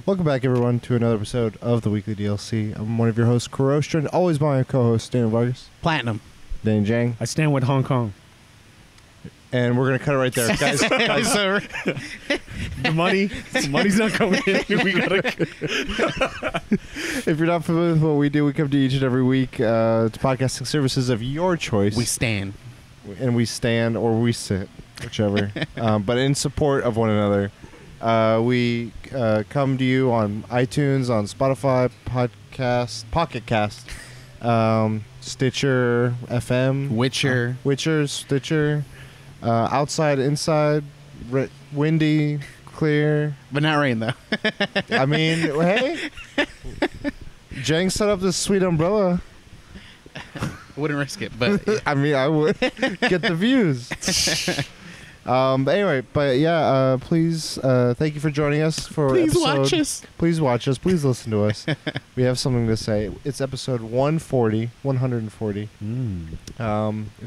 Welcome back, everyone, to another episode of the Weekly DLC. I'm one of your hosts, Kurosh, and always my co-host, Dan Vargas. Platinum. Danny Jang. I stand with Hong Kong. And we're going to cut it right there. Guys, the money's not coming in. We gotta. If you're not familiar with what we do, we come to each and every week to podcasting services of your choice. We stand. And we stand or we sit, whichever. But in support of one another. We come to you on iTunes, on Spotify, Pocket Cast, Stitcher FM, Witcher, Stitcher, outside, inside, windy, clear. but not rain though. I mean, hey, Jang set up this sweet umbrella. I wouldn't risk it, but I mean, I would get the views. But anyway, please, thank you for joining us for please episode. watch us. Please watch us. Please listen to us. We have something to say. It's episode 140. If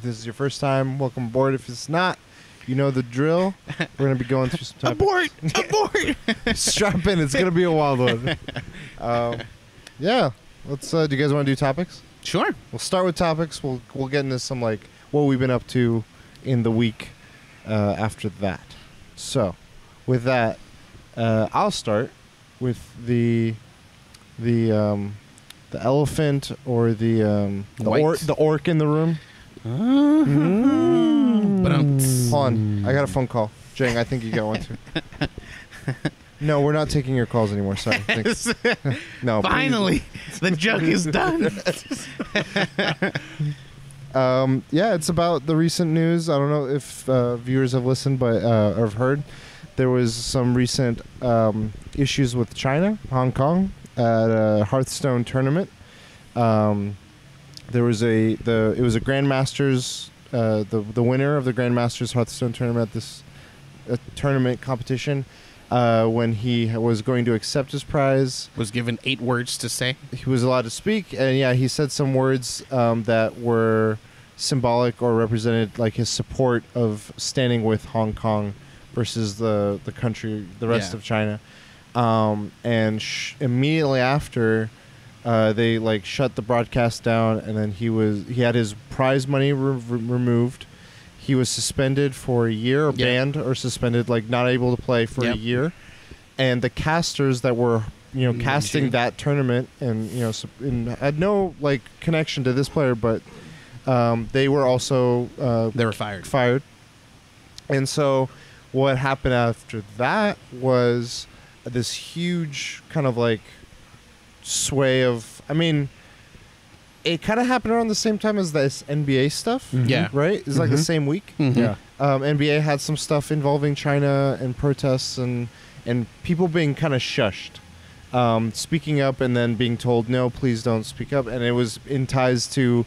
this is your first time, welcome aboard. If it's not, you know the drill. We're going to be going through some topics. Abort! Strap in. It's going to be a wild one. Let's. Do you guys want to do topics? Sure. We'll start with topics. We'll get into some like what we've been up to in the week. After that. So, with that, I'll start with the elephant or the orc in the room. But Hold on, I got a phone call. Jang, I think you got one too. No, we're not taking your calls anymore. Sorry. Thanks. No. Finally, the joke is done. It's about the recent news. I don't know if viewers have listened, but or have heard. There was some recent issues with China, Hong Kong, at a Hearthstone tournament. It was a Grandmasters. The winner of the Grandmasters Hearthstone tournament at this tournament competition, when he was going to accept his prize, Was given 8 words to say. he was allowed to speak, and he said some words that were symbolic or represented like his support of standing with Hong Kong versus the country, the rest of China. Immediately after, they like shut the broadcast down, and then he had his prize money removed. He was suspended for a year, or banned or suspended, like not able to play for a year. And the casters that were casting that tournament and had no like connection to this player, but they were also They were fired. And so what happened after that was this huge kind of like sway of, I mean, it kind of happened around the same time as this NBA stuff. Mm-hmm. Yeah. Right? It's like the same week. Mm-hmm. Yeah. NBA had some stuff involving China and protests and people being kind of shushed. Speaking up and then being told, no, please don't speak up. And it was in ties to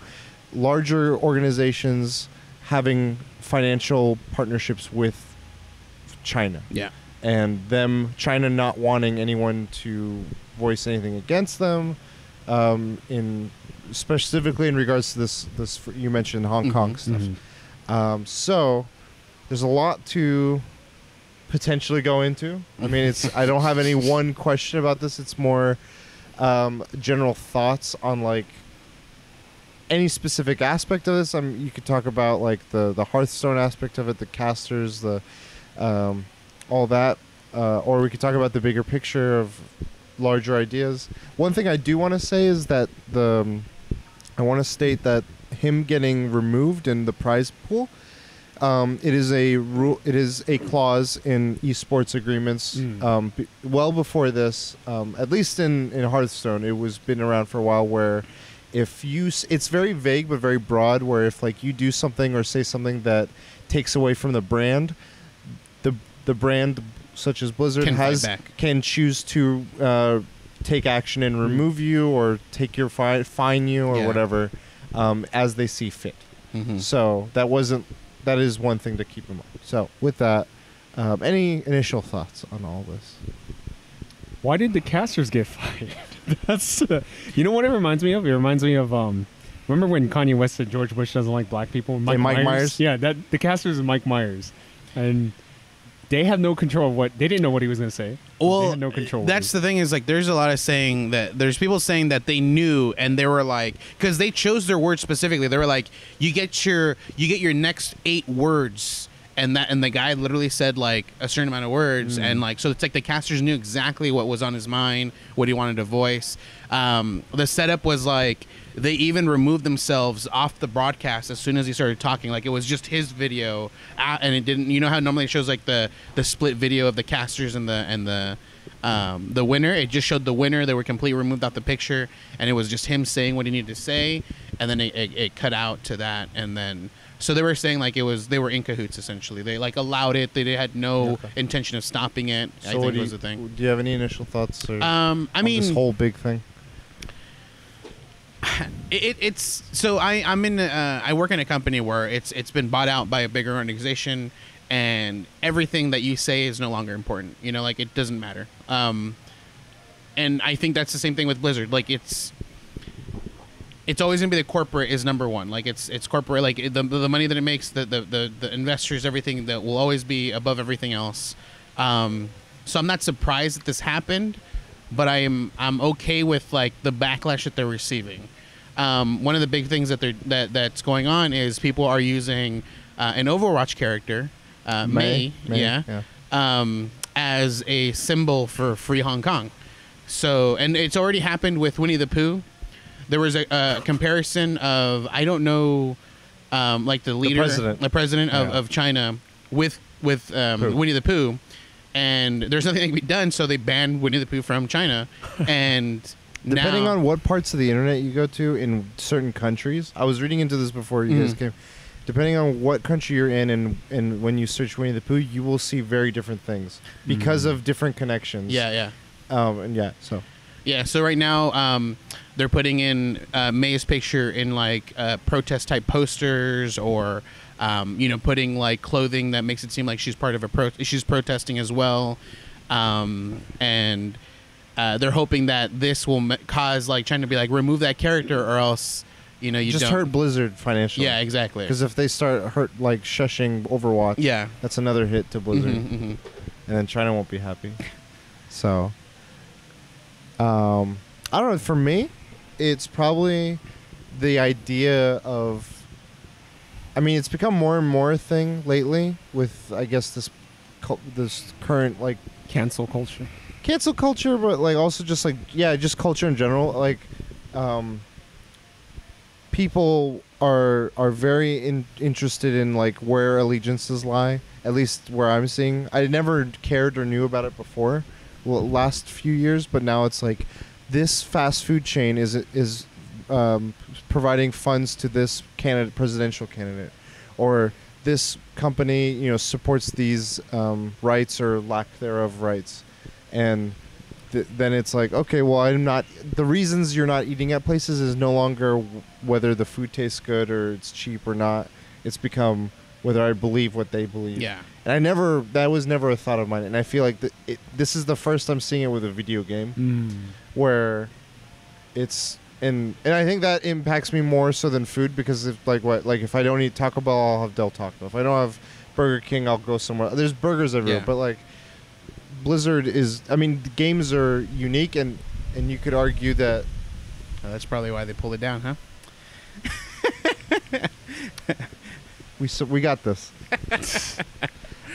larger organizations having financial partnerships with China. Yeah. And China not wanting anyone to voice anything against them, specifically in regards to this you mentioned Hong Kong stuff. Mm-hmm. So there's a lot to potentially go into. I mean, I don't have any one question about this. It's more general thoughts on like any specific aspect of this. You could talk about like the Hearthstone aspect of it, the casters, the all that, or we could talk about the bigger picture of larger ideas. One thing I do want to say is that I want to state that him getting removed in the prize pool, it is a clause in esports agreements. Well before this, at least in Hearthstone, it was been around for a while, where it's very vague but very broad, where if like you do something or say something that takes away from the brand, the brand such as Blizzard can choose to take action and remove you or take your fine you or whatever, as they see fit. Mm-hmm. So that is one thing to keep in mind. So with that, any initial thoughts on all this? Why did the casters get fired? That's you know what it reminds me of? It reminds me of remember when Kanye West said George Bush doesn't like black people? Mike Myers? Yeah, the casters is Mike Myers, and they have no control of what they didn't know what he was going to say. They Well, had no control. that's the thing is like there's a lot of saying that there's people saying that they knew and they were like because they chose their words specifically. They were like you get your next 8 words and the guy literally said like a certain amount of words and like so it's like the casters knew exactly what was on his mind, what he wanted to voice. The setup was like they even removed themselves off the broadcast as soon as he started talking. Like it was just his video, and it didn't. You know how normally it shows like the split video of the casters and the winner. It just showed the winner. They were completely removed out the picture, and it was just him saying what he needed to say, and then it cut out to that, and then. So they were saying like they were in cahoots essentially. They like allowed it. They had no intention of stopping it. So I think was the thing. Do you have any initial thoughts? Or I mean, this whole big thing. It's so I'm in I work in a company where it's been bought out by a bigger organization, and everything that you say is no longer important. You know, like it doesn't matter. And I think that's the same thing with Blizzard. Like it's always gonna be the corporate is number one. Like it's corporate. Like the money that it makes, the investors, everything that will always be above everything else. So I'm not surprised that this happened, but I'm okay with like the backlash that they're receiving. One of the big things that's going on is people are using an Overwatch character, Mei, as a symbol for free Hong Kong. So, and it's already happened with Winnie the Pooh. There was a comparison of I don't know, like the leader, the president of China with Winnie the Pooh. And there's nothing that can be done, so they banned Winnie the Pooh from China. And depending on what parts of the internet you go to in certain countries, I was reading into this before you guys came. Depending on what country you're in and when you search Winnie the Pooh, you will see very different things because of different connections. Yeah. So right now they're putting in May's picture in like protest type posters or putting like clothing that makes it seem like she's part of she's protesting as well, and they're hoping that this will cause like China to be like remove that character or else you just hurt Blizzard financially. Yeah, exactly. Because if they start shushing Overwatch, that's another hit to Blizzard, and then China won't be happy. So, I don't know. For me, it's probably the idea of. I mean, it's become more and more a thing lately with, I guess, this current, like... Cancel culture, but, like, also just, like, just culture in general. Like, people are very interested in, like, where allegiances lie, at least where I'm seeing. I never cared or knew about it before, last few years, but now it's, like, this fast food chain is providing funds to this presidential candidate, or this company, supports these rights or lack thereof rights, and then it's like, okay, well, I'm not. The reasons you're not eating at places is no longer whether the food tastes good or it's cheap or not. It's become whether I believe what they believe. Yeah. And that was never a thought of mine, and I feel like this is the first I'm seeing it with a video game, where it's. And I think that impacts me more so than food because if if I don't eat Taco Bell, I'll have Del Taco. If I don't have Burger King, I'll go somewhere. There's burgers everywhere, but like Blizzard is. I mean, the games are unique, and you could argue that that's probably why they pulled it down, huh? we got this.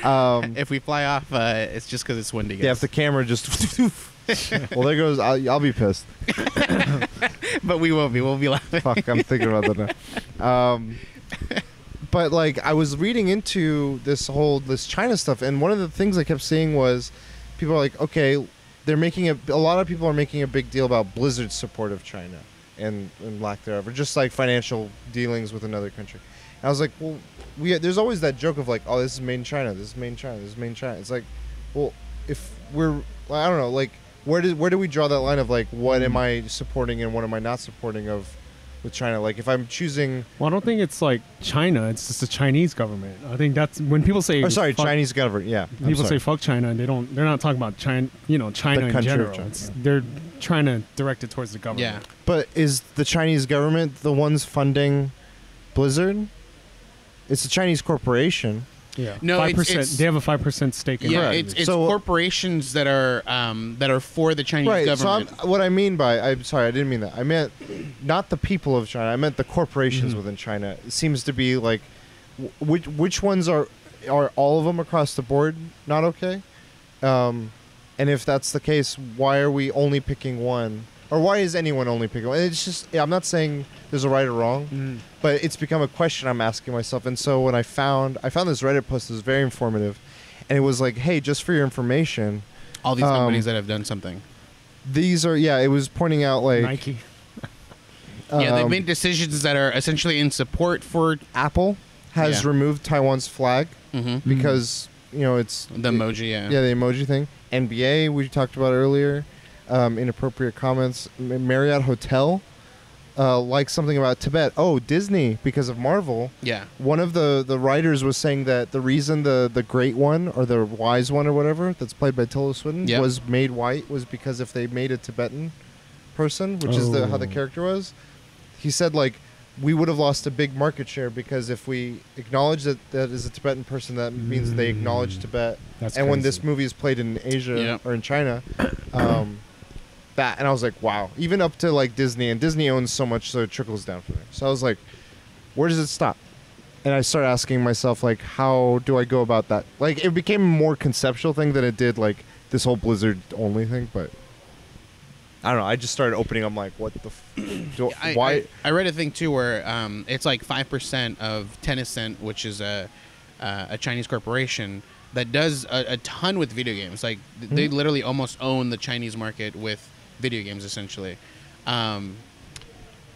If we fly off, it's just because it's windy. Yeah, if the camera just. Well, there goes. I'll be pissed. But we won't be. We'll be laughing. Fuck, I'm thinking about that now. But like, I was reading into this China stuff, and one of the things I kept seeing was people are like, okay, they're making a lot of people are making a big deal about Blizzard's support of China and lack thereof, or just like financial dealings with another country. And I was like, well, there's always that joke of like, oh, this is made in China, this is made in China, this is made in China. It's like, well, if we're, I don't know, like. Where do we draw that line of like what am I supporting and what am I not supporting with China? Like if I'm choosing, well, I don't think it's like China. It's just the Chinese government. I think that's when people say. Oh, sorry, Chinese government. Yeah, people say fuck China, and they're not talking about China. China in general. They're trying to direct it towards the government. Yeah, but is the Chinese government the ones funding Blizzard? It's a Chinese corporation. Yeah. No, 5%. They have a 5% stake in Yeah, it. it's corporations that are for the Chinese Right. government. So what I mean by I'm sorry, I didn't mean that. I meant not the people of China. I meant the corporations within China. It seems to be like which ones are all of them across the board not okay? And if that's the case, why are we only picking one? Or why is anyone only picking one? It's just, I'm not saying there's a right or wrong, but it's become a question I'm asking myself. And so when I found this Reddit post that was very informative, and it was like, hey, just for your information, All these companies that have done something. these are, it was pointing out like Nike. They've made decisions that are essentially in support for Apple has removed Taiwan's flag because, it's the emoji. Yeah. Yeah, the emoji thing. NBA, we talked about earlier. Inappropriate comments. Marriott Hotel, like something about Tibet. Oh, Disney, because of Marvel. Yeah. One of the writers was saying that the reason the great one or the wise one or whatever that's played by Tilda Swinton was made white was because if they made a Tibetan person, which is how the character was, he said like we would have lost a big market share because if we acknowledge that is a Tibetan person, that means they acknowledge Tibet. That's and when crazy. this movie is played in Asia or in China, that, and I was like, wow, even up to like Disney, and Disney owns so much, so it trickles down from there. So I was like, where does it stop? And I started asking myself, like, how do I go about that? Like, it became a more conceptual thing than it did like this whole Blizzard only thing, but I don't know. I just started opening. I'm like, what the? Why? I read a thing too where it's like 5% of Tencent, which is a Chinese corporation that does a ton with video games. Like they literally almost own the Chinese market with video games, essentially.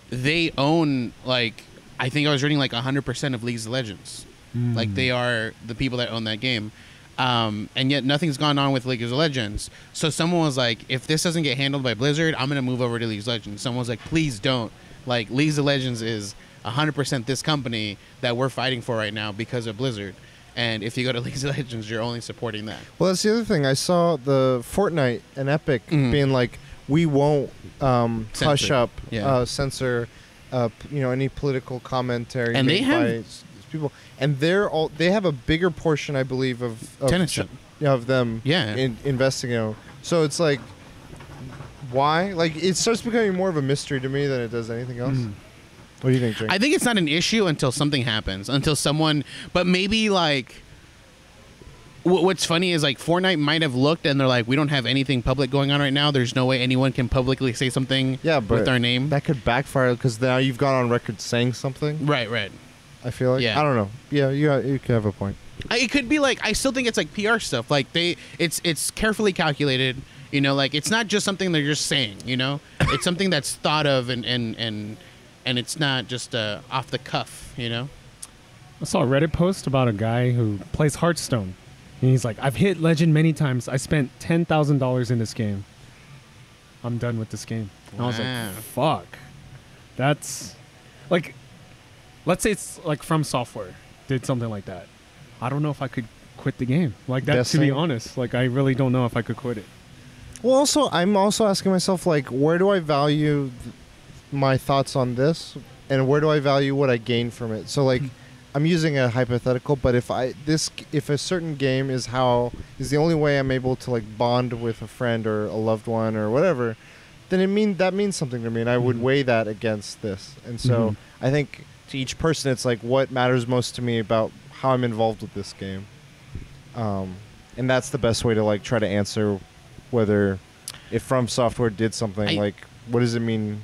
They own like I think I was reading like 100% of League of Legends. Like they are the people that own that game. And yet nothing's gone on with League of Legends. So someone was like, if this doesn't get handled by Blizzard, I'm going to move over to League of Legends. Someone was like, please don't. Like, League of Legends is 100% this company that we're fighting for right now because of Blizzard. And if you go to League of Legends, you're only supporting that. Well, that's the other thing. I saw the Fortnite and Epic being like, we won't hush up, censor, any political commentary. And they made have... by people, and they have a bigger portion, I believe, of Tencent. Of them investing. So it's like, why? Like, it starts becoming more of a mystery to me than it does anything else. What do you think, Jake? I think it's not an issue until something happens, until someone. But maybe like, what's funny is like Fortnite might have looked and they're like, we don't have anything public going on right now. There's no way anyone can publicly say something with our name. That could backfire because now you've gone on record saying something. Right. I feel like I don't know. Yeah, you could have a point. It could be like I still think it's like PR stuff. Like it's carefully calculated. Like it's not just something they're just saying. It's something that's thought of and it's not just off the cuff. I saw a Reddit post about a guy who plays Hearthstone, and he's like, "I've hit Legend many times. I spent $10,000 in this game. I'm done with this game." And I was like, "Fuck, that's like." Let's say it's like From Software did something like that. I don't know if I could quit the game like that. To be honest, like I really don't know if I could quit it. Well, I'm also asking myself, like, where do I value my thoughts on this, and where do I value what I gain from it? So, like, I'm using a hypothetical, but if a certain game is the only way I'm able to like bond with a friend or a loved one or whatever, then that means something to me, and I would weigh that against this. And so I think. To each person, it's like what matters most to me about how I'm involved with this game, and that's the best way to like try to answer whether if From Software did something like what does it mean.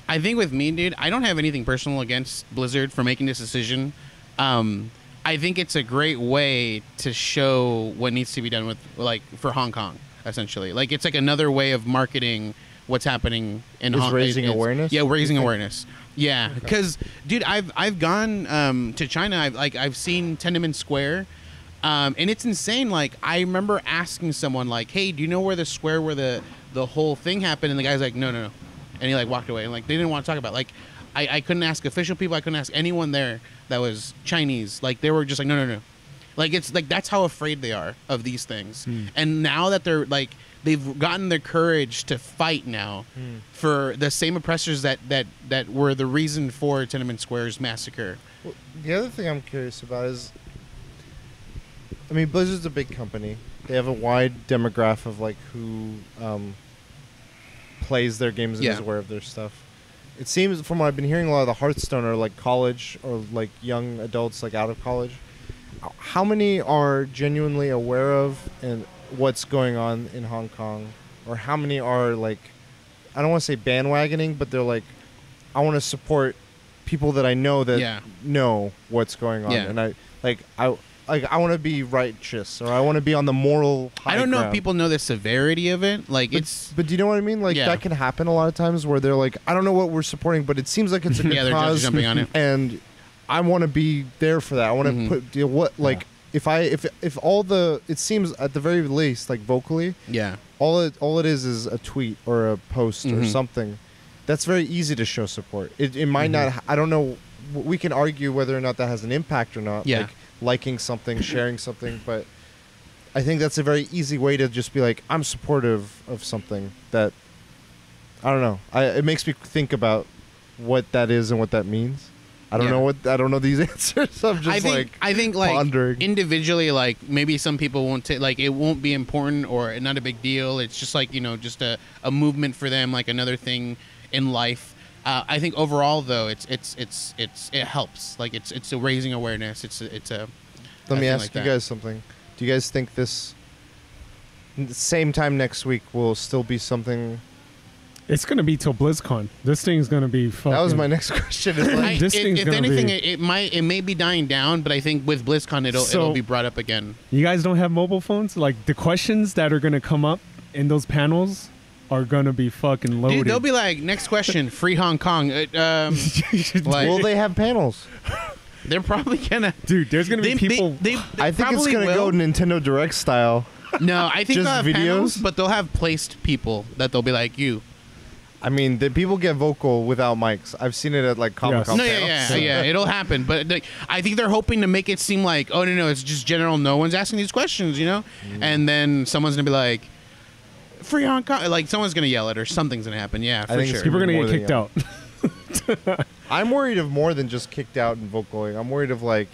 I think with me, dude, I don't have anything personal against Blizzard for making this decision. I think it's a great way to show what needs to be done with like for Hong Kong, essentially. Like it's like another way of marketing what's happening in Hong Kong. Raising awareness. Yeah, raising awareness. Yeah, because dude, I've gone to China. I've seen Tiananmen Square, and it's insane. Like I remember asking someone like, "Hey, do you know where the square where the whole thing happened?" And the guy's like, "No," and he like walked away. And like they didn't want to talk about it. Like I couldn't ask official people. I couldn't ask anyone there that was Chinese. Like they were just like, no. Like it's like that's how afraid they are of these things. And now that they're like. They've gotten their courage to fight now for the same oppressors that were the reason for Tiananmen Square's massacre. Well, the other thing I'm curious about is I mean, Blizzard's a big company. They have a wide demographic of like who plays their games and is aware of their stuff. It seems, from what I've been hearing, a lot of the Hearthstone are like college or like young adults, like out of college. How many are genuinely aware of and what's going on in Hong Kong, or how many are like, I don't want to say bandwagoning, but they're like, I want to support people that I know that know what's going on, and I want to be righteous, or I want to be on the moral high I don't know ground. if people know the severity of it. Like, But do you know what I mean? Like, that can happen a lot of times where they're like, I don't know what we're supporting, but it seems like it's a good they're cause, just jumping on it. and I want to be there for that. I want to put if all the, it seems at the very least, like vocally, all it is a tweet or a post or something. That's very easy to show support. It might not. I don't know. We can argue whether or not that has an impact or not. Like liking something, sharing something, but I think that's a very easy way to just be like, I'm supportive of something that, I don't know. It makes me think about what that is and what that means. I don't know these answers. I'm just I think pondering. Individually, like maybe some people won't take, like it won't be important or not a big deal. It's just like, just a movement for them, like another thing in life. I think overall though, it helps. Like it's a raising awareness. It's a. Let me ask you guys something. Do you guys think this same time next week will still be something? It's gonna be till BlizzCon. This thing's gonna be fucking. That was my next question. This thing's if gonna anything, be... it may be dying down, but I think with BlizzCon it'll be brought up again. You guys don't have mobile phones? Like the questions that are gonna come up in those panels are gonna be fucking loaded. Dude, they'll be like, next question, free Hong Kong. Will they have panels? They're probably gonna. Dude, there's gonna be people. I think it's gonna go Nintendo Direct style. No, I think just they'll have videos, panels, but they'll have placed people that they'll be like you. I mean, the people get vocal without mics. I've seen it at like Comic-Con panels. No, yeah, it'll happen. But like, I think they're hoping to make it seem like, oh no, it's just general. No one's asking these questions, And then someone's gonna be like, free Hong Kong. Like someone's gonna yell it or something's gonna happen. Yeah, for sure. People are gonna get kicked out. I'm worried of more than just kicked out and vocaling. I'm worried of like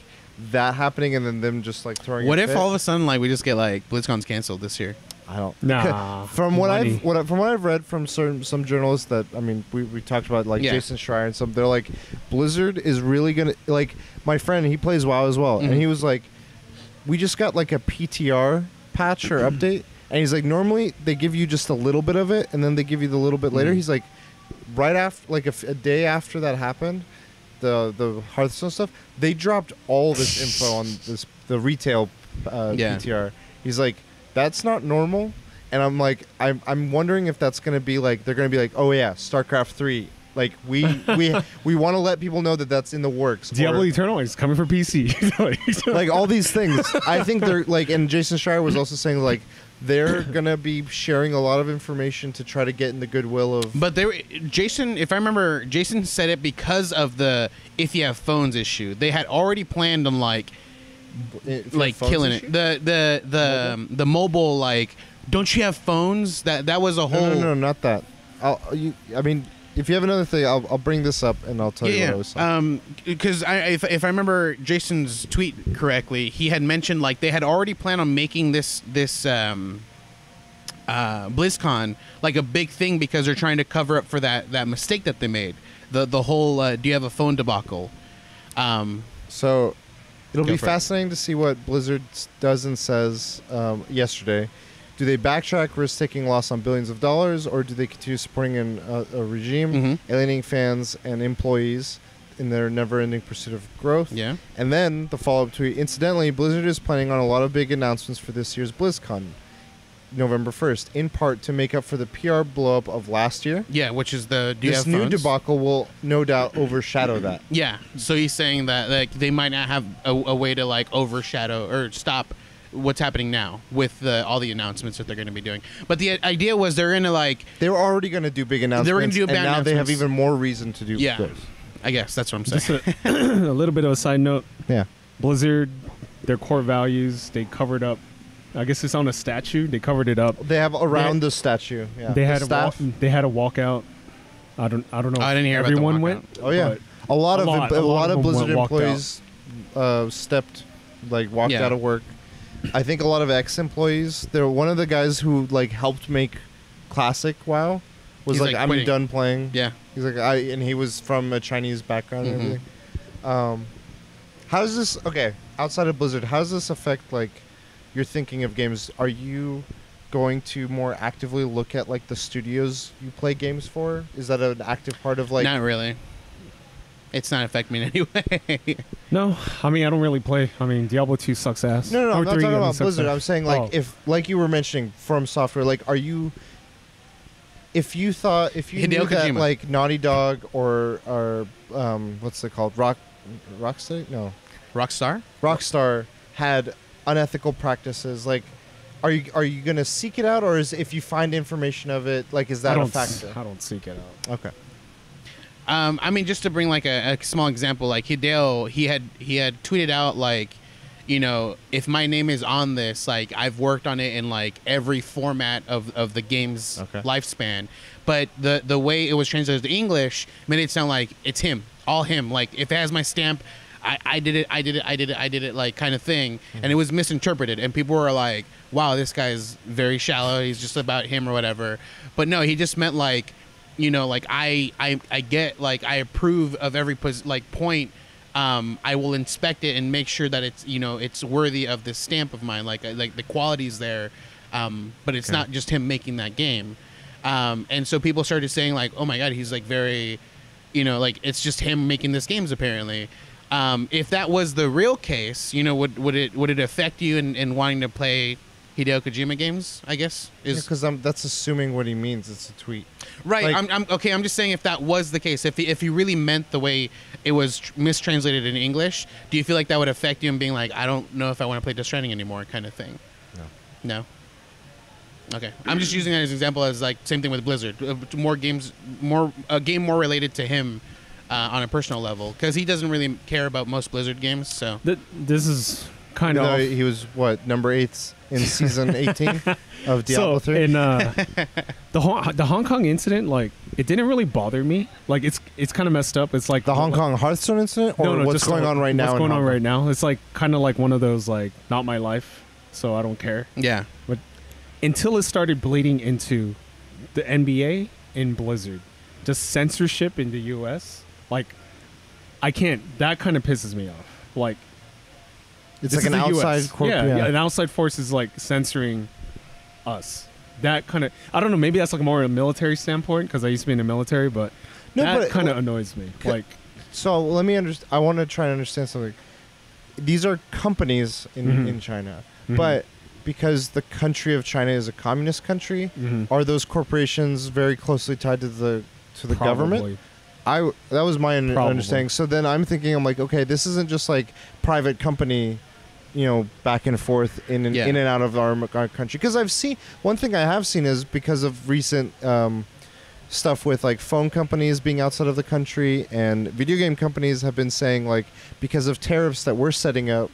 that happening and then them just like throwing. What if all of a sudden like we just get like BlizzCon's canceled this year? I don't. Nah. From what I've read from some journalists that, I mean, we talked about like Jason Schreier and some. They're like, Blizzard is really gonna, like, my friend, he plays WoW as well, and he was like, we just got like a PTR patch or update, and he's like, normally they give you just a little bit of it, and then they give you the little bit later. He's like, right after, like a day after that happened, the Hearthstone stuff, they dropped all this info on the retail PTR. He's like, that's not normal, and I'm like, I'm wondering if that's gonna be like, they're gonna be like, oh yeah, StarCraft 3, like we want to let people know that that's in the works. Diablo Eternal is coming for PC. Like all these things, I think they're like, and Jason Schreier was also saying like, they're gonna be sharing a lot of information to try to get in the goodwill of. But Jason, if I remember, Jason said it because of the if you have phones issue. They had already planned on like killing issue? it. The mobile, like, don't you have phones? That was a whole. No, not that. I mean, if you have another thing, I'll bring this up and I'll tell you what I was saying. Because if I remember Jason's tweet correctly, he had mentioned like they had already planned on making this BlizzCon like a big thing because they're trying to cover up for that mistake that they made. The whole do you have a phone debacle. So it'll be fascinating to see what Blizzard does and says yesterday. Do they backtrack, risk taking loss on billions of dollars, or do they continue supporting a regime, alienating fans and employees in their never-ending pursuit of growth? Yeah. And then the follow-up tweet. Incidentally, Blizzard is planning on a lot of big announcements for this year's BlizzCon, November 1st, in part to make up for the PR blow-up of last year. Yeah, which is the this new debacle will no doubt overshadow that. Yeah, so he's saying that like they might not have a way to like overshadow or stop what's happening now with all the announcements that they're going to be doing. But the idea was they're going to like... They were already going to do big announcements, they were going to do big announcements. Now they have even more reason to do those. I guess that's what I'm saying. Just a little bit of a side note. Yeah. Blizzard, their core values, they covered up. I guess it's on a statue. They covered it up. They have around the statue. Yeah. They had they had a walkout. I don't know. I didn't hear everyone about the went. Oh yeah, a lot of Blizzard them employees walked out of work. I think a lot of ex-employees. They're one of the guys who like helped make Classic WoW. Was He's, like, like, I'm quitting. done playing. Yeah. He's like and he was from a Chinese background and everything. How does this? Okay, outside of Blizzard, how does this affect like your thinking of games? Are you going to more actively look at like the studios you play games for? Is that an active part of like? Not really. It's not affecting me in any way. No, I mean I don't really play. I mean Diablo 2 sucks ass. No, Or I'm not 3 talking even about sucks Blizzard. ass. I'm saying like Oh. if like you were mentioning From Software, like are you? If you Hideo knew that Kojima. like Naughty Dog or what's it called, Rockstar? No, Rockstar? Rockstar had unethical practices, like are you gonna seek it out, or is if you find information of it, like is that a factor? I don't seek it out. Okay. I mean, just to bring like a small example, like Hideo, he had tweeted out like, you know, if my name is on this, like I've worked on it in like every format of the game's lifespan, but the way it was translated to English made it sound like it's him, all him. Like if it has my stamp, I did it, like kind of thing, and it was misinterpreted, and people were like, wow, this guy's very shallow. He's just about him or whatever. But no, he just meant like, you know, like I get, like I approve of every point. I will inspect it and make sure that it's, you know, it's worthy of this stamp of mine. Like the quality's there, but it's not just him making that game. And so people started saying like, oh my God, he's like very, you know, like it's just him making this games apparently. If that was the real case, you know, would it affect you in wanting to play Hideo Kojima games? I guess is because that's assuming what he means. It's a tweet, right? Like, I'm okay. I'm just saying if that was the case, if he really meant the way it was mistranslated in English, do you feel like that would affect you in being like, I don't know if I want to play Death Stranding anymore, kind of thing? No. Okay, I'm just using that as an example, as like same thing with Blizzard. More games, a game more related to him. On a personal level, because he doesn't really care about most Blizzard games. So This is kind even though of. he was what number 8 in season 18 of Diablo 3. In the Hong Kong incident, like it didn't really bother me. Like it's kind of messed up. It's like The Hong Kong Hearthstone incident, or no, what's just going on right now? What's in going Hong on Kong? right now? It's like kind of like one of those like not my life, so I don't care. yeah, But until it started bleeding into the NBA and Blizzard, just censorship in the U.S. Like I can't. That kind of pisses me off. Like It's this like an is the outside US. corp. Yeah, an outside force is like censoring us. That kind of, I don't know, maybe that's like more a military standpoint because I used to be in the military, but that kind of annoys me. Like, So let me understand. I want to try to understand something. These are companies in China, but because the country of China is a communist country, are those corporations very closely tied to the government? probably. That was my Probably. understanding. So then I'm thinking, I'm like, okay, this isn't just like private company, you know, back and forth in and out of our country. Because I've seen, one thing I have seen is because of recent stuff with like phone companies being outside of the country, and video game companies have been saying like, because of tariffs that we're setting up,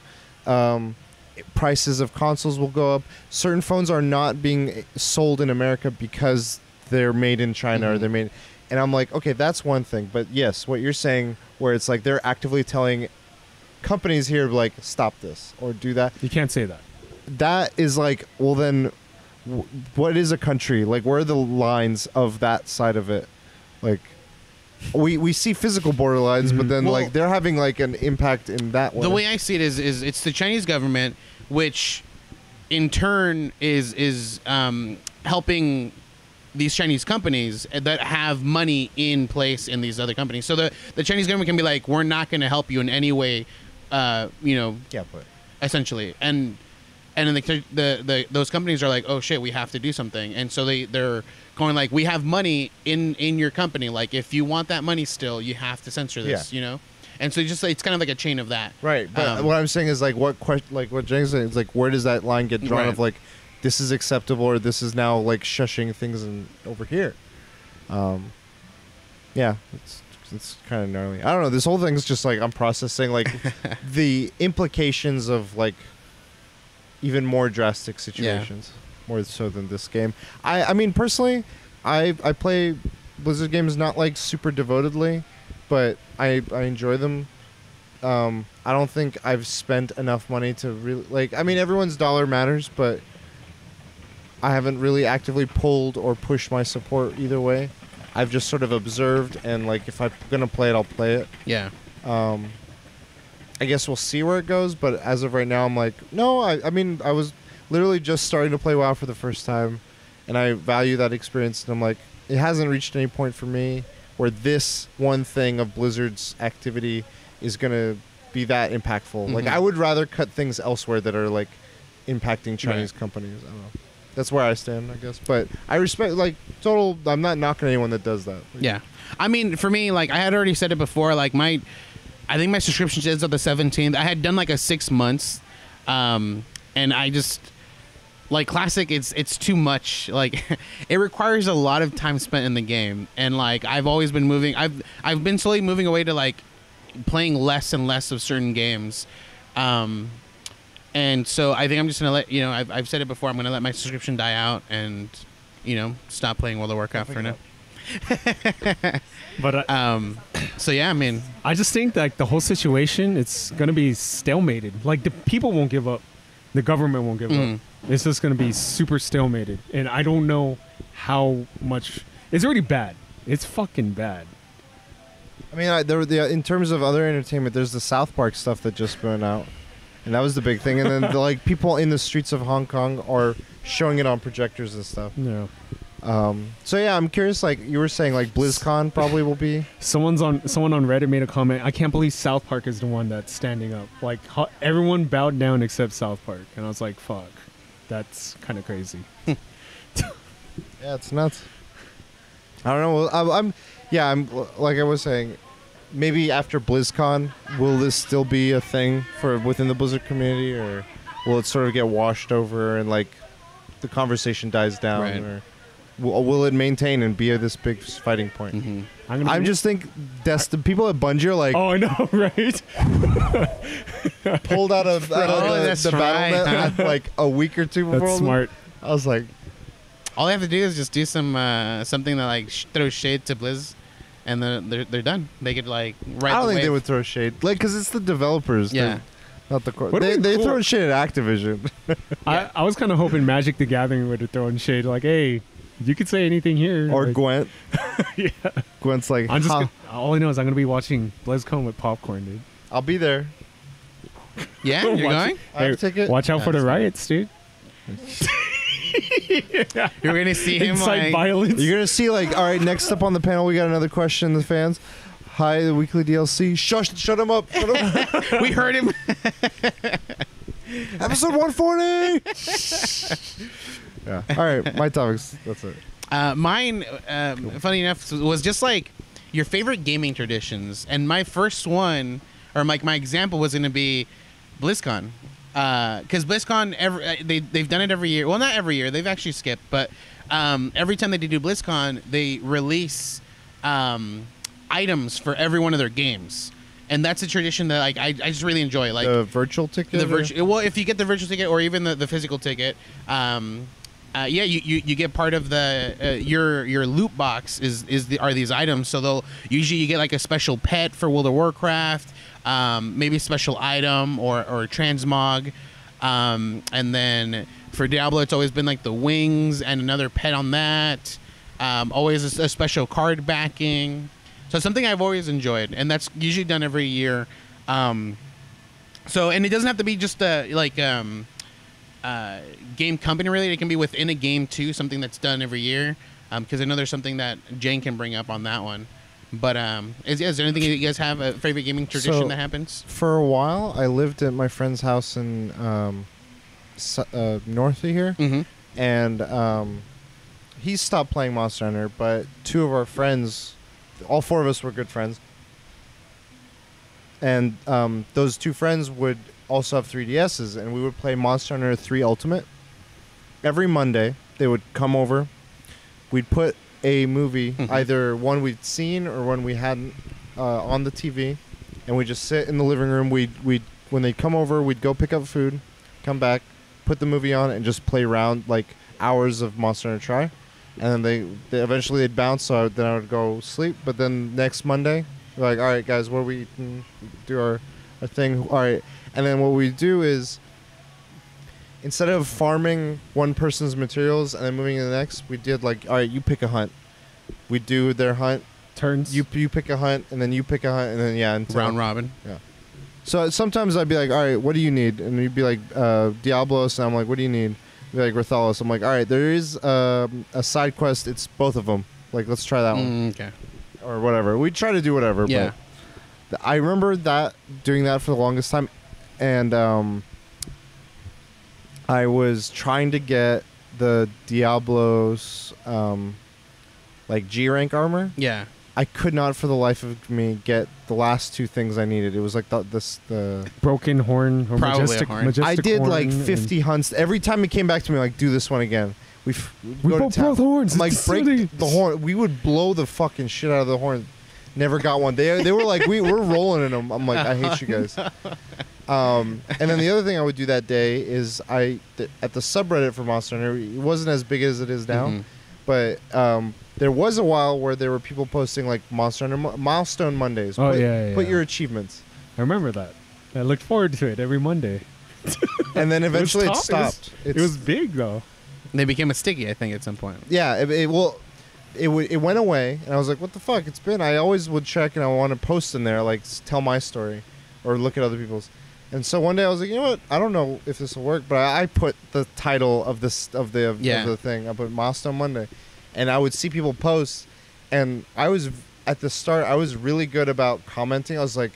prices of consoles will go up. Certain phones are not being sold in America because they're made in China or they're made. And I'm like, okay, that's one thing. But yes, what you're saying, where it's like they're actively telling companies here, like, stop this or do that. You can't say that. That is like, well, then what is a country? Like, where are the lines of that side of it? Like, we see physical borderlines, but then, like, they're having, like, an impact in that way. the way I see it is it's the Chinese government, which in turn is helping these Chinese companies that have money in place in these other companies. So the Chinese government can be like, we're not going to help you in any way, you know, Yeah, but essentially. And then those companies are like, oh shit, we have to do something. And so they're going like, we have money in your company. Like, if you want that money still, you have to censor this, you know? And so it's kind of like a chain of that. right. But what I'm saying is like, what James said is like, where does that line get drawn Right. of like, this is acceptable or this is now like shushing things over here? Yeah, it's kind of gnarly. I don't know. This whole thing's just like, I'm processing like the implications of like even more drastic situations, more so than this game. I mean, personally, I play Blizzard games not like super devotedly, but I enjoy them I don't think I've spent enough money to really like. I mean, everyone's dollar matters, but I haven't really actively pulled or pushed my support either way. I've just sort of observed, and like if I'm gonna play it, I'll play it. Yeah. I guess we'll see where it goes, but as of right now, I'm like, no. I mean, I was literally just starting to play WoW for the first time, and I value that experience. And I'm like, it hasn't reached any point for me where this one thing of Blizzard's activity is gonna be that impactful. Mm-hmm. Like, I would rather cut things elsewhere that are like impacting Chinese Right. companies. I don't know. That's where I stand, I guess. But I respect, like, total. I'm not knocking anyone that does that. Like, Yeah. I mean, for me, like I had already said it before, like I think my subscription ends on the 17th. I had done like a 6 months, and I just like Classic. It's too much. Like it requires a lot of time spent in the game, and like I've always been moving. I've been slowly moving away to like playing less and less of certain games, and so I think I'm just gonna let I've said it before. I'm gonna let my subscription die out and stop playing World of Warcraft for now. But So yeah, I mean, I just think that the whole situation, it's gonna be stalemated. Like the people won't give up, the government won't give up. It's just gonna be super stalemated, and I don't know how much. It's already bad. It's fucking bad. I mean, in terms of other entertainment, there's the South Park stuff that just went out, and that was the big thing. And then like people in the streets of Hong Kong are showing it on projectors and stuff. No. So yeah, I'm curious. Like you were saying, like BlizzCon probably will be. Someone on Reddit made a comment. I can't believe South Park is the one that's standing up. Like everyone bowed down except South Park, and I was like, "Fuck, that's kind of crazy." Yeah, it's nuts. I don't know. I'm like I was saying, maybe after BlizzCon, will this still be a thing for within the Blizzard community, or will it sort of get washed over and like the conversation dies down, Right. or will it maintain and be this big fighting point? Mm-hmm. I'm just think the people at Bungie are like, Oh, I know, right? pulled out of the that's battle right, net huh? at, like a week or two before. That's smart. I was like, all they have to do is just do some something that like throws shade to Blizz, and they're done. They could like right. I don't think they would throw shade, like, because it's the developers. Yeah. They're not the core. Would've They been cool. throw shade at Activision. I was kind of hoping Magic the Gathering would have thrown shade. Like, hey, you could say anything here. Or like, Gwent. Yeah. Gwent's like, I'm just. huh, All I know is I'm gonna be watching BlizzCon with popcorn, dude. I'll be there. Yeah, you're Watch going. I have a ticket. Watch out for the That's fine. riots, dude. You're gonna see him Incite like. violence. You're gonna see, like, all right, next up on the panel, we got another question. The fans. Hi, the weekly DLC. Shut him up. Shut him up. We heard him. Episode 140. Yeah. All right, my topics. That's it. Mine, funny enough, was just like your favorite gaming traditions, and my first one, or like my example, was going to be BlizzCon, because BlizzCon they've done it every year. Well, not every year; they've actually skipped, but every time they do BlizzCon, they release items for every one of their games, and that's a tradition that like I just really enjoy. Like The virtual ticket. the virtual. Well, if you get the virtual ticket or even the physical ticket, you get part of the your loot box are these items. So they'll usually you get like a special pet for World of Warcraft, maybe a special item or transmog, and then for Diablo it's always been like the wings and another pet on that. Always a special card backing. So it's something I've always enjoyed, and that's usually done every year. So and it doesn't have to be just game company related. It can be within a game too, something that's done every year. Because I know there's something that Jane can bring up on that one. But is there anything you guys have a favorite gaming tradition that happens? For a while, I lived at my friend's house in north of here, and he stopped playing Monster Hunter. But two of our friends, all four of us were good friends, and those two friends would also have 3DSs, and we would play Monster Hunter 3 Ultimate. Every Monday, they would come over. We'd put a movie, either one we'd seen or one we hadn't, on the TV, and we'd just sit in the living room. When they'd come over, we'd go pick up food, come back, put the movie on, and just play around like hours of Monster Hunter Tri. And then they eventually they'd bounce, so then I would go sleep. But then next Monday, we're like, all right, guys, what are we eating? Do a thing. All right, and then what we do is, instead of farming one person's materials and then moving to the next, we did like, all right, you pick a hunt. We do their hunt. Turns. You pick a hunt, and then you pick a hunt, and then until, Round robin. Yeah. So sometimes I'd be like, all right, what do you need? And you'd be like, Diablos, and I'm like, what do you need? You'd be like, Rathalos. I'm like, all right, there is a side quest. It's both of them. Like, let's try that one. Okay. Or whatever. We try to do whatever. Yeah. But I remember doing that for the longest time, and I was trying to get the Diablos like G rank armor. Yeah. I could not for the life of me get the last two things I needed. It was like the broken horn or Probably majestic, a horn. majestic I did horn like 50 and- hunts. Every time it came back to me, like, do this one again. We We go to both town. both horns. I'm like, It's break silly. the horn. We would blow the fucking shit out of the horn. Never got one. They were like, we're rolling in them. I'm like, I hate you guys. And then the other thing I would do that day is at the subreddit for Monster Hunter, it wasn't as big as it is now, Mhm. but there was a while where there were people posting like Monster Hunter Milestone Mondays. Oh, put, yeah. Put your achievements. I remember that. I looked forward to it every Monday. And then eventually it tough. stopped. It was big though. They became a sticky, I think, at some point. Yeah, it went away, and I was like, what the fuck? It's been. I always would check, and I want to post in there, like, tell my story or look at other people's. And so one day I was like, you know what? I don't know if this will work, but I put the title of the thing. I put Milestone Monday, and I would see people post, and I was at the start. I was really good about commenting. I was like,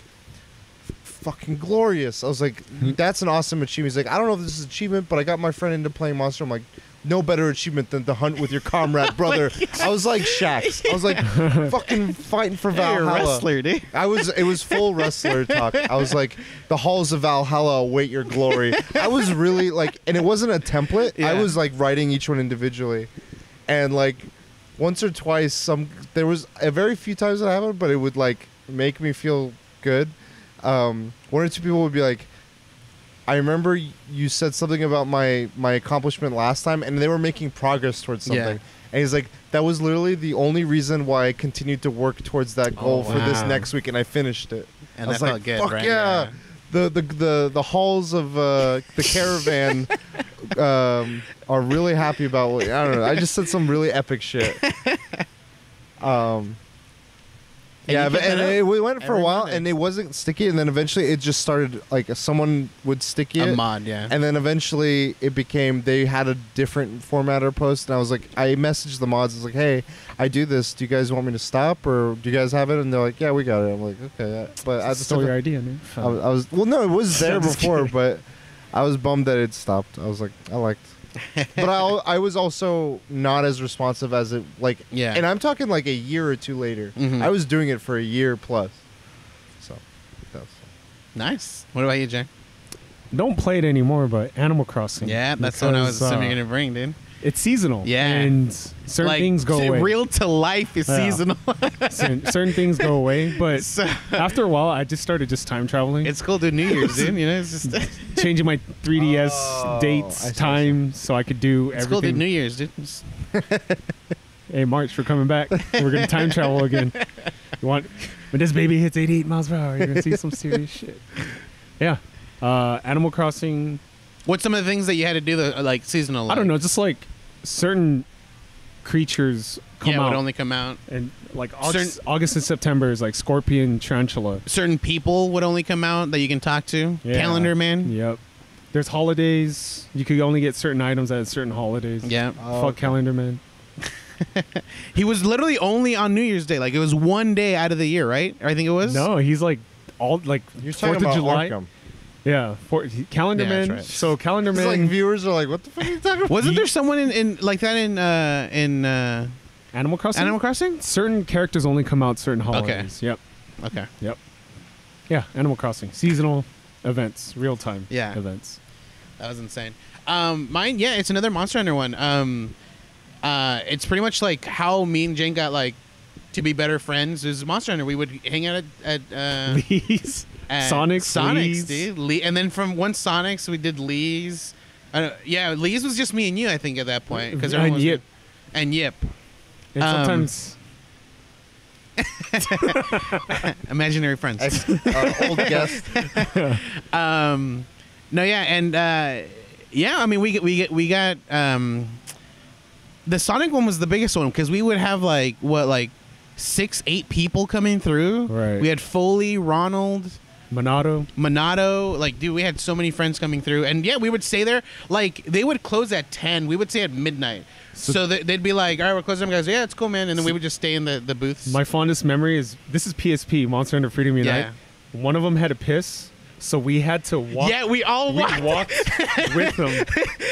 fucking glorious. I was like, that's an awesome achievement. He's like, I don't know if this is an achievement, but I got my friend into playing Monster. I'm like, no better achievement than to hunt with your comrade brother. I was like Shax. I was like fucking fighting for Valhalla. You're a wrestler, dude. It was full wrestler talk. I was like, the halls of Valhalla await your glory. I was really like, and it wasn't a template. Yeah. I was like writing each one individually, and like once or twice, there was a very few times that happened, but it would like make me feel good. One or two people would be like, I remember you said something about my accomplishment last time, and they were making progress towards something. Yeah. And he's like, that was literally the only reason why I continued to work towards that goal for this wow. next week, and I finished it. And I was that like, felt good, fuck right? yeah. The halls of the caravan are really happy about what, I don't know. I just said some really epic shit. Yeah, you kept we went for a every while, Monday. and it wasn't sticky, and then eventually it just started, like, someone would sticky A it, mod, yeah. and then eventually it became, they had a different format or post, and I was like, I messaged the mods, I was like, hey, I do this, do you guys want me to stop, or do you guys have it? And they're like, yeah, we got it. I'm like, okay, yeah. But I just Stole your idea, man. I was, well, no, it was there Just before, kidding. but I was bummed that it stopped. I was like, I liked. But I was also not as responsive as it, like, Yeah. and I'm talking like a year or two later. Mhm. I was doing it for a year plus. So, that's Nice. What about you, Jay? Don't play it anymore, but Animal Crossing. Yeah, that's the one I was because, assuming you're going to bring, dude. It's seasonal. Yeah. And certain Like, things go away. Real to life is Yeah. seasonal. certain things go away, but So- after a while, I just started just time traveling. It's cool to New Year's, dude. You know, it's just changing my 3DS Oh, I dates, see. time, so I could do it's cool to everything. New Year's, dude. Just- Hey, March, we're coming back. We're gonna time travel again. You want when this baby hits 88 miles per hour, you're gonna see some serious shit. Yeah, Animal Crossing. What's some of the things that you had to do, like seasonal? I don't know, just like certain creatures come yeah, out, would only come out. and like August and September is like scorpion, tarantula. Certain people would only come out that you can talk to. Yeah. Calendar man. Yep. There's holidays. You could only get certain items at certain holidays. Yeah. Fuck Calendar Man. He was literally only on New Year's Day. Like it was one day out of the year, right? I think it was. No, he's like all like You're 4th talking of about July. Arkham. Yeah, Calendar Yeah, that's Man. right. So Calendar It's Man. like viewers are like, what the fuck are you talking about? Wasn't there someone in like that in Animal Crossing. Animal Crossing? Certain characters only come out certain holidays. Yep. Okay. Yeah, Animal Crossing. Seasonal events, real time Yeah. events. That was insane. Mine, yeah, it's another Monster Hunter one. It's pretty much like how me and Jane got like to be better friends. It was Monster Hunter. We would hang out at Lee's. at Sonics, Lee's. dude. And then from one Sonics, we did Lee's. Yeah, Lee's was just me and you, I think, at that point. And Yip. And Yip. And sometimes Imaginary friends. Old guest. No, yeah, and yeah, I mean, we got the Sonic one was the biggest one because we would have like 6-8 people coming through. Right. We had Foley, Ronald, Monado. like, dude, we had so many friends coming through, and yeah, we would stay there. Like, they would close at 10. We would stay at midnight. So they'd be like, all right, we're closing. Guys, yeah, it's cool, man. And then we would just stay in the booths. My fondest memory is this is PSP, Monster Hunter Freedom Unite. Yeah. One of them had a piss, so we had to walk. Yeah, we walked with them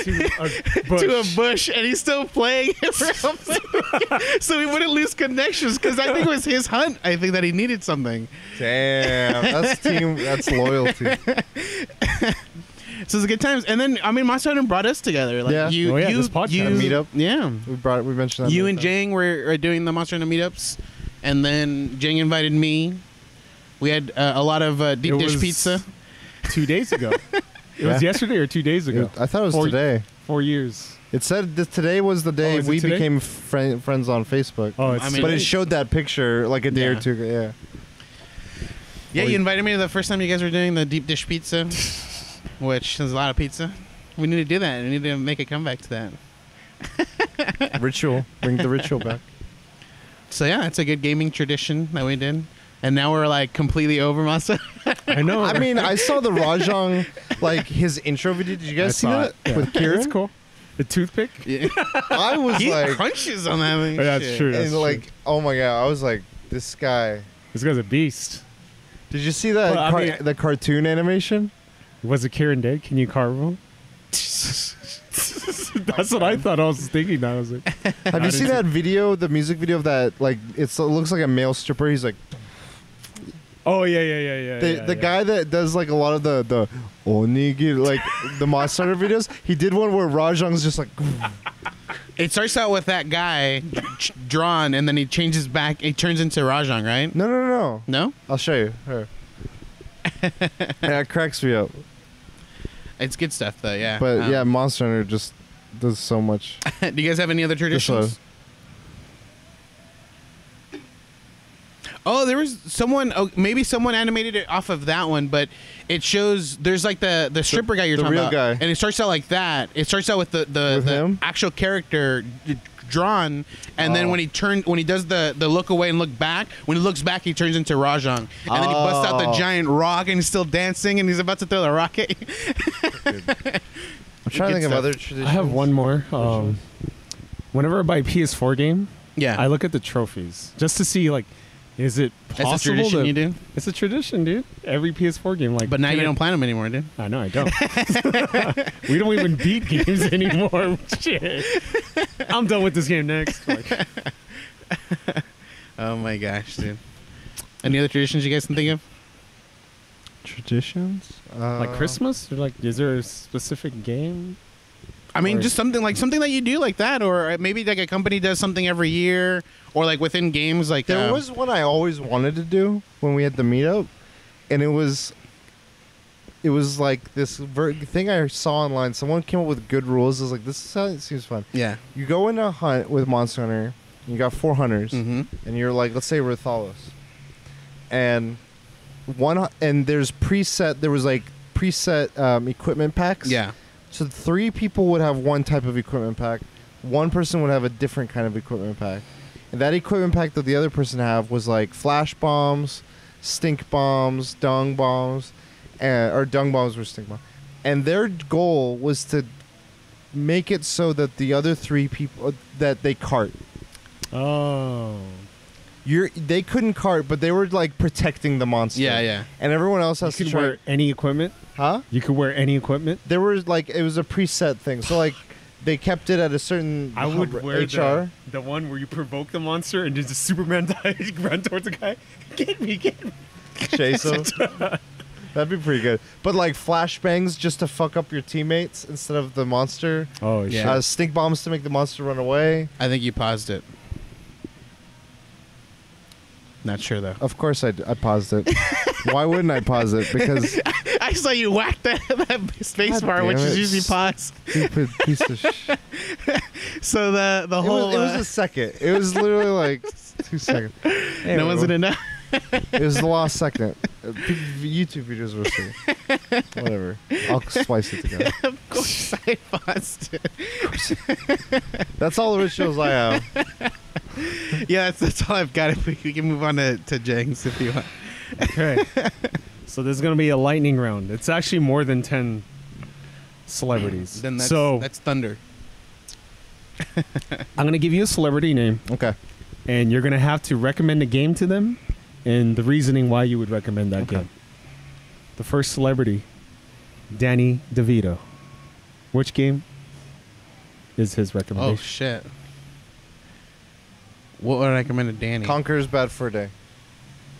to a bush. to a bush, and he's still playing it for something. So we wouldn't lose connections because I think it was his hunt. I think that he needed something. Damn, that's loyalty. So it's good times. And then, I mean, Monster Hunter brought us together. Like, Yeah. This podcast. Meetup. Yeah. We mentioned that. You and Jang were doing the Monster Hunter meetups, and then Jang invited me. We had a lot of deep dish pizza. 2 days ago. It was yesterday or 2 days ago. I thought it was today. 4 years. It said that today was the day is it we today? became friends on Facebook. Oh, it's I mean, but it showed that picture like a day or Yeah. two ago. Yeah. Yeah, you invited me to the first time you guys were doing the deep dish pizza, which is a lot of pizza. We need to do that. We need to make a comeback to that. Ritual. Bring the ritual back. So yeah, it's a good gaming tradition that we did. And now we're like completely over Monster. I know. I mean, I saw the Rajang, like his intro video. Did you guys see that with Kira? It's cool. The toothpick. Yeah. I was He like, crunches on that thing. Oh, yeah, that's Shit. true. and That's like, true. oh my god, I was like, this guy. This guy's a beast. Did you see that Well, I mean- the cartoon animation? Was it Kieran dead? Can you carve him? That's what I thought. I was thinking. I was like, Have you seen that video, the music video of that? Like, it looks like a male stripper. He's like, oh yeah. the guy that does like a lot of the onigiri, like the Monster Hunter videos. He did one where Rajang's just like, It starts out with that guy drawn, and then he changes back. He turns into Rajang, right? no. No, I'll show you. Her. Yeah, it cracks me up. it's good stuff though. Yeah, But yeah, Monster Hunter just does so much. Do you guys have any other traditions? Oh, there was someone. Oh, maybe someone animated it off of that one, but it shows there's like the stripper guy you're the talking real about, guy. and it starts out like that. It starts out with the him? actual character drawn, and then when he does the look away and look back, when he looks back, he turns into Rajang, and then he busts out the giant rock, and he's still dancing, and he's about to throw the rocket. I'm trying to think of other traditions. I have one more. Whenever I buy a PS4 game, Yeah, I look at the trophies just to see like, is it possible? that's a tradition you do. It's a tradition, dude. Every PS4 game, like. But now can you I- don't plan them anymore, dude. I know I don't. We don't even beat games anymore. Shit. I'm done with this game next. Like, Oh my gosh, dude. Any other traditions you guys can think of? Traditions? like Christmas? Or like, is there a specific game? I mean, Or- just something that you do like that, or maybe like a company does something every year, or like within games, like There was one I always wanted to do when we had the meetup, and it was like this thing I saw online. Someone came up with good rules. I was like, this is how it seems fun. yeah, You go in a hunt with Monster Hunter. You got 4 hunters, mm-hmm. and you're like, let's say Rathalos, and there's preset. There was like preset equipment packs. yeah, So 3 people would have one type of equipment pack. One person would have a different kind of equipment pack. And that equipment pack that the other person have was like flash bombs, stink bombs, dung bombs, or dung bombs were stink bombs. And their goal was to make it so that the other 3 people that they cart. Oh. They couldn't cart, but they were like protecting the monster. yeah. And everyone else has You to could try. wear any equipment? Huh? You could wear any equipment? There was like it was a preset thing. So like they kept it at a certain I would wear HR. the one where you provoke the monster and just a Superman dies, run towards the guy. Get me. Chase him. That'd be pretty good. But like flashbangs just to fuck up your teammates instead of the monster. Oh, Yeah. shit. Stink bombs to make the monster run away. I think you paused it. Not sure though. Of course I paused it. Why wouldn't I pause it? Because I saw you whack that space God bar, damn which is it. usually paused. stupid piece of shit. So the It whole was a second. It was literally like 2 seconds. No one's gonna know. It was the last second. YouTube videos were seeing. Whatever. I'll splice it together. Of course, I paused it. That's all the rituals I have. Yeah, that's all I've got. If we can move on to Jengs if you want. Okay. So there's going to be a lightning round. It's actually more than 10 celebrities. Then that's thunder. I'm going to give you a celebrity name, Okay. and you're going to have to recommend a game to them and the reasoning why you would recommend that game. The first celebrity, Danny DeVito. Which game is his Oh recommendation? shit! What would I recommend to Danny? Conqueror's Bad Fur Day.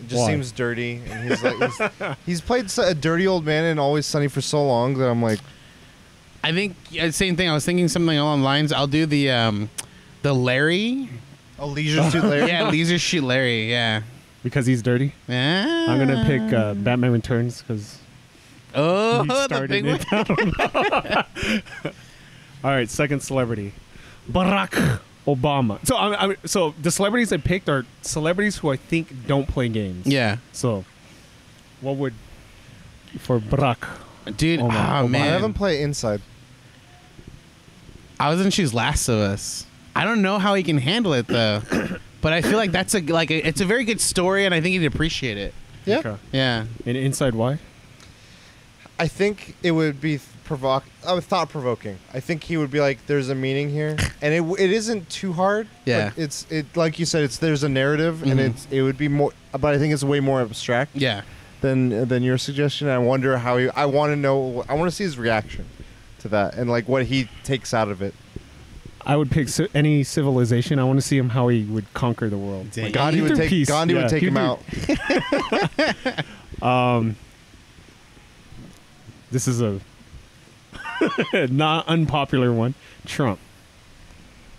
It just Why? seems dirty, and he's played a dirty old man in Always Sunny for so long that I'm like, I think same thing. I was thinking something along the lines. I'll do the Larry. oh, Leisure Suit Larry. Yeah, Leisure Suit Larry. Yeah. Because he's dirty? I'm going to pick Batman Returns because Oh, he the started big it. one. I don't know. All right, second celebrity, Barack Obama. So the celebrities I picked are celebrities who I think don't play games. Yeah, So, what would for Barack? dude. Oh, Oh, my- oh, my- I man, haven't played Inside. I was gonna choose Last of Us. I don't know how he can handle it though, but I feel like that's it's a very good story, and I think he'd appreciate it. Yeah. Okay. Yeah. And inside why? I think it would be thought provoking. I think he would be like, "There's a meaning here," and it isn't too hard. Yeah. Like, it's like you said. There's a narrative, and Mhm. it would be more. But I think it's way more abstract Yeah. than your suggestion. I wonder how he. I want to know. I want to see his reaction to that, and like what he takes out of it. I would pick any civilization. I want to see him how he would conquer the world. Dang. Like, Gandhi he'd would do take. peace. Gandhi Yeah, would take he'd him do- out. This is a not unpopular one. Trump.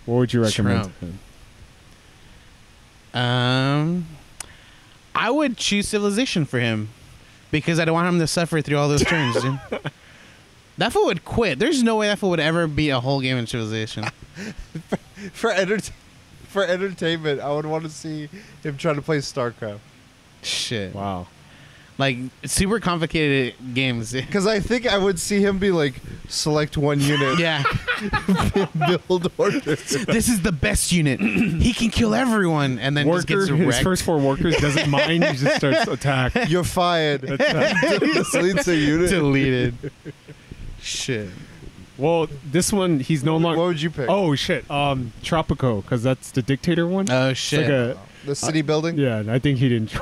What would you recommend? Trump. I would choose Civilization for him because I don't want him to suffer through all those turns, dude. That fool would quit. There's no way that fool would ever beat a whole game in Civilization. For entertainment, I would want to see him try to play StarCraft. Shit. Wow. Like, super complicated games. Because I think I would see him be like, select one unit, Yeah. build orders. This is the best unit. He can kill everyone. And then just Worker, gets his wrecked. first 4 workers doesn't mind. He just starts attack. You're fired. Deletes a unit. Deleted. Shit. Well, this one he's no What longer. would you pick? Oh shit. Tropico, because that's the dictator one. Oh, It's shit. like a, The city building? yeah, I think he'd enjoy.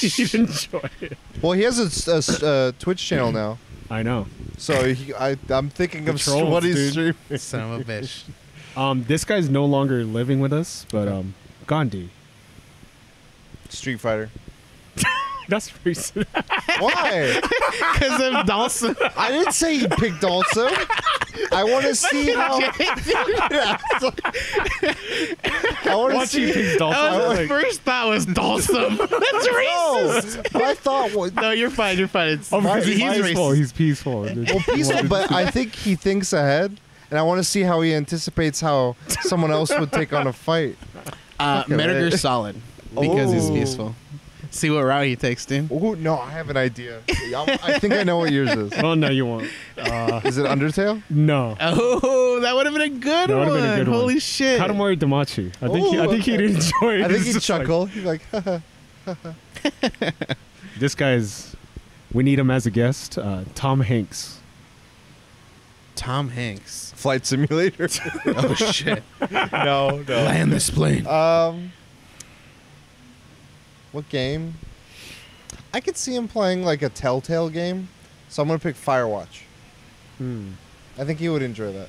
He'd enjoy it. Well, he has a Twitch channel now. I know. So I'm thinking of trolls, what he's dude. streaming. Son of a bitch. This guy's no longer living with us, but Gandhi. Street Fighter. That's recent. Why? Because of Dawson. I didn't say he picked also. I want to see how. I want to Watching see. Pig's Dolphin. That was like, the first thought was Dawson. That's racist. My thought was No, you're fine. You're fine. It's, oh, because he's he's peaceful. racist. He's peaceful. well peaceful, but I think he thinks ahead, and I want to see how he anticipates how someone else would take on a fight. Metager's solid because he's Oh. peaceful. See what route he takes, dude. Oh no, I have an idea. I think I know what yours is. Oh no, you won't. Is it Undertale? No. Oh, that would have been a good That one. would've been a good one. Holy shit. Katamari Damacy. I Ooh, think he'd enjoy it. I think It's he'd just like, chuckle. He'd be like, this guy's. We need him as a guest. Tom Hanks. Tom Hanks. Flight Simulator. Oh, shit. no. Land this plane. What game? I could see him playing like a Telltale game, so I'm gonna pick Firewatch. I think he would enjoy that.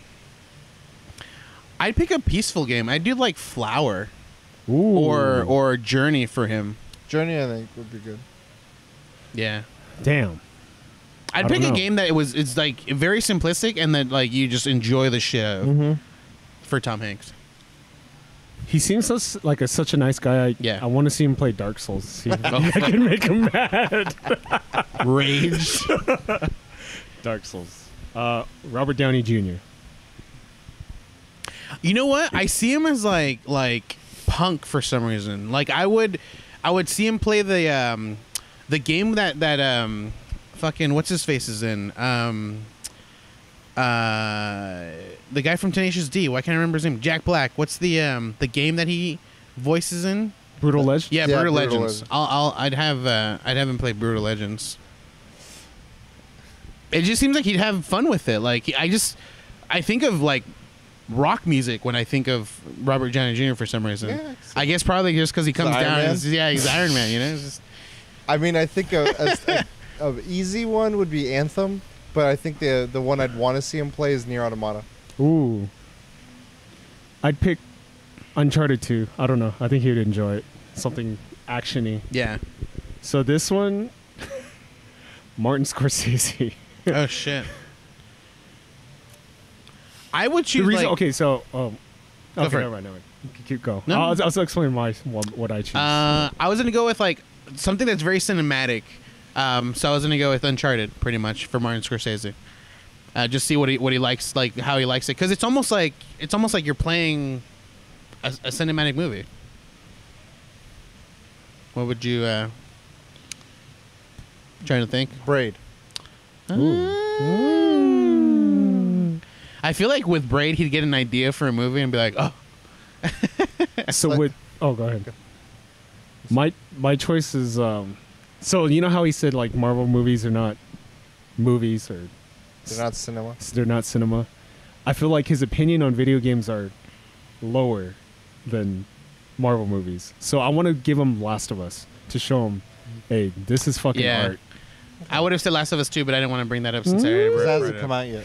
I'd pick a peaceful game. I'd do like Flower Ooh. or Journey for him. Journey, I think, would be good. Yeah. Damn. I'd I pick don't a know. game that it's like very simplistic and that like you just enjoy the shit out of Mm-hmm. for Tom Hanks. He seems like such a nice guy. Yeah. I want to see him play Dark Souls. See if I can make him mad. Rage. Dark Souls. Robert Downey Jr. You know what? I see him as like punk for some reason. Like I would see him play the game that fucking what's his face is in. The guy from Tenacious D. Why can't I remember his name? Jack Black. What's the game that he voices in? Brutal Legends. Yeah, Yeah, Brutal Brutal Legends. Legends. I'd have him play Brutal Legends. It just seems like he'd have fun with it. Like I think of like rock music when I think of Robert Downey Jr. for some reason. Yeah, I guess probably just because he comes Iron down. Man? He's Iron Man. You know. It's just, I mean, I think a easy one would be Anthem, but I think the one I'd want to see him play is Nier Automata. Ooh. I'd pick Uncharted 2. I don't know. I think he would enjoy it. Something actiony. yeah. So this one, Martin Scorsese. Oh shit. I would The choose reason, like, okay, so okay, for it. never mind. Keep going. No. I'll explain what I choose. I was gonna go with like something that's very cinematic. So I was gonna go with Uncharted, pretty much, for Martin Scorsese. Just see what he likes, like how he likes it, because it's almost like you're playing a cinematic movie. What would you? Trying to think. Braid. I feel like with Braid, he'd get an idea for a movie and be like, "Oh." So with go ahead. My choice is so you know how he said like Marvel movies are not movies or They're not cinema. they're not cinema. I feel like his opinion on video games are lower than Marvel movies. So I want to give him Last of Us to show him, hey, this is fucking Yeah. art. I would have said Last of Us 2, but I didn't want to bring that up since I already It brought hasn't it come up. out yet.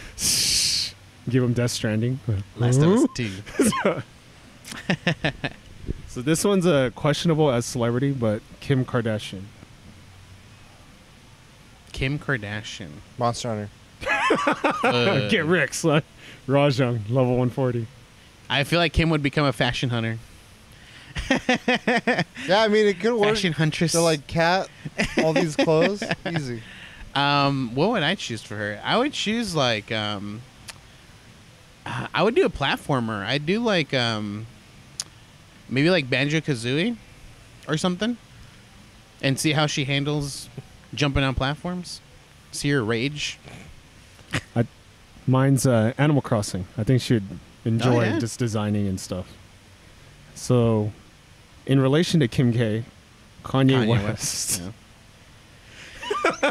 Give him Death Stranding. Last of Us 2. So this one's questionable as celebrity, but Kim Kardashian. Kim Kardashian. Monster Hunter. Get Rick, son. Rajang, level 140. I feel like Kim would become a fashion hunter. Yeah, I mean it could work. Fashion huntress. So like cat, all these clothes, easy. What would I choose for her? I would choose like I would do a platformer. I'd do like maybe like Banjo-Kazooie or something, and see how she handles jumping on platforms. See her rage. Mine's Animal Crossing. I think she'd enjoy yeah? just designing and stuff. So, in relation to Kim K, Kanye West. Yeah.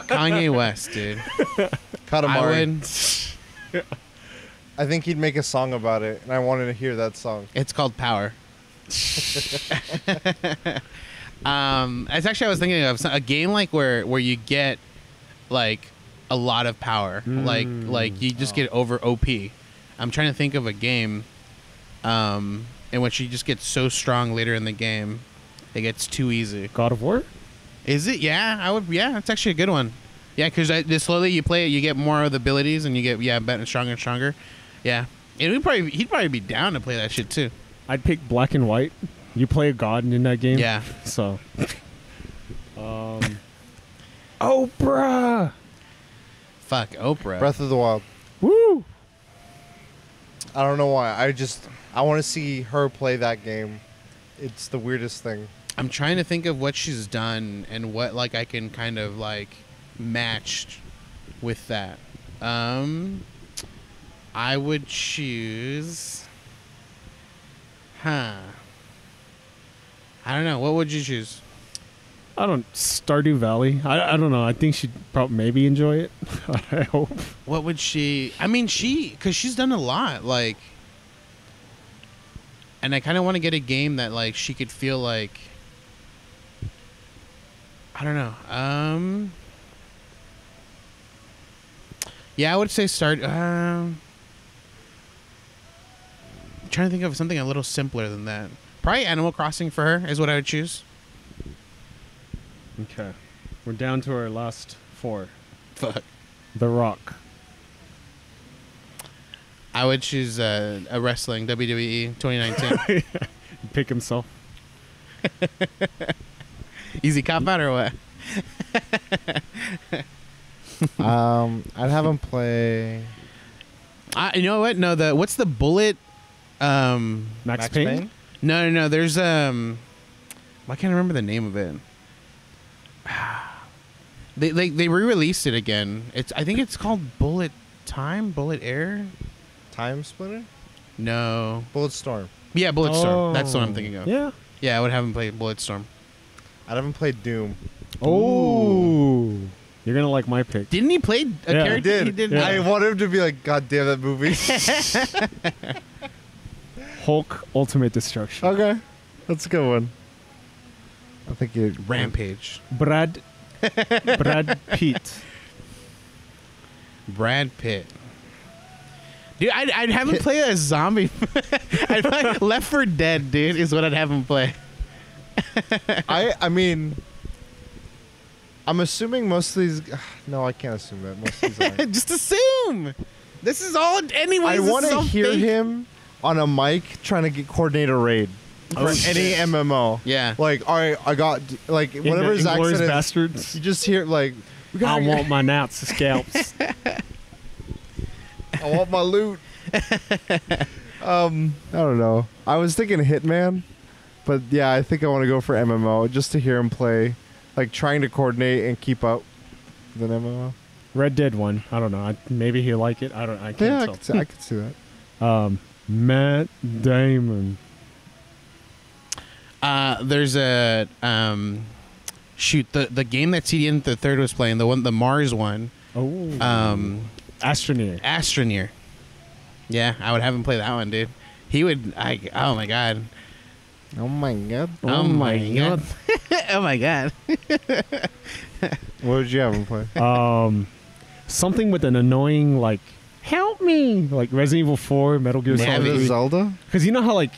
Kanye West, dude. Katamari. I would. I think he'd make a song about it, and I wanted to hear that song. It's called Power. It's actually, I was thinking of a game like where you get like a lot of power, like you just get over OP. I'm trying to think of a game in which you just get so strong later in the game, it gets too easy. God of War? Is it? Yeah, I would. Yeah, it's actually a good one. Yeah, because the slowly you play it, you get more of the abilities, and you get better, stronger and stronger. Yeah, and he'd probably be down to play that shit too. I'd pick Black and White. You play a god in that game. Yeah. So. Oprah. Fuck Oprah. Breath of the Wild. Woo. I don't know why. I want to see her play that game. It's the weirdest thing. I'm trying to think of what she's done and what like I can kind of like match with that. I would choose. I don't know. What would you choose? I don't. Stardew Valley. I don't know. I think she'd probably maybe enjoy it. I hope. What would she? I mean, because she's done a lot. Like, and I kind of want to get a game that like she could feel like. I don't know. Yeah, I would say start. Trying to think of something a little simpler than that. Probably Animal Crossing for her is what I would choose. Okay. We're down to our last 4. Fuck. The Rock. I would choose a wrestling WWE 2019. Pick himself. Easy cop out or what? I'd have him play You know what? No, what's the bullet? Max Payne? No. There's I can't remember the name of it. They re-released it again. I think it's called Bullet Air. Time Splinter? No. Bulletstorm. Yeah, Bulletstorm. That's what I'm thinking of. Yeah. Yeah, I would have him play Bulletstorm. I haven't played Doom. Oh. You're gonna like my pick. Didn't he play a Yeah. character? He He did. did. Yeah. I want him to be like, God damn that movie. Hulk Ultimate Destruction. Okay. That's a good one. I think you Rampage. Brad Pitt. Brad Pitt. Dude, I'd have him play a zombie. I'd play Left 4 Dead, dude, is what I'd have him play. I mean, I'm assuming most of these. No, I can't assume that. Most of these aren't. Just assume. This is all. Anyways, I want this is to all hear fake. him on a mic trying to coordinate a raid for any MMO. Yeah. Like, all right, I got like In whatever the his Inglourious accent is. Bastards. You just hear like, we I got. want my nuts scalps. I want my loot. I don't know. I was thinking Hitman, but yeah, I think I want to go for MMO just to hear him play, like trying to coordinate and keep up with an MMO. Red Dead one. I don't know. Maybe he'll like it. I can't Yeah, tell. I could see that. Matt Damon. There's a the game that CDN the third was playing, the Mars one. Oh. Astroneer. Yeah, I would have him play that one, dude. He would. Oh my god. Oh my god. Oh my god. Oh my god. What would you have him play? Something with an annoying like help me like Resident Evil 4, Metal Gear Solid Navi. 3. Zelda? Because you know how like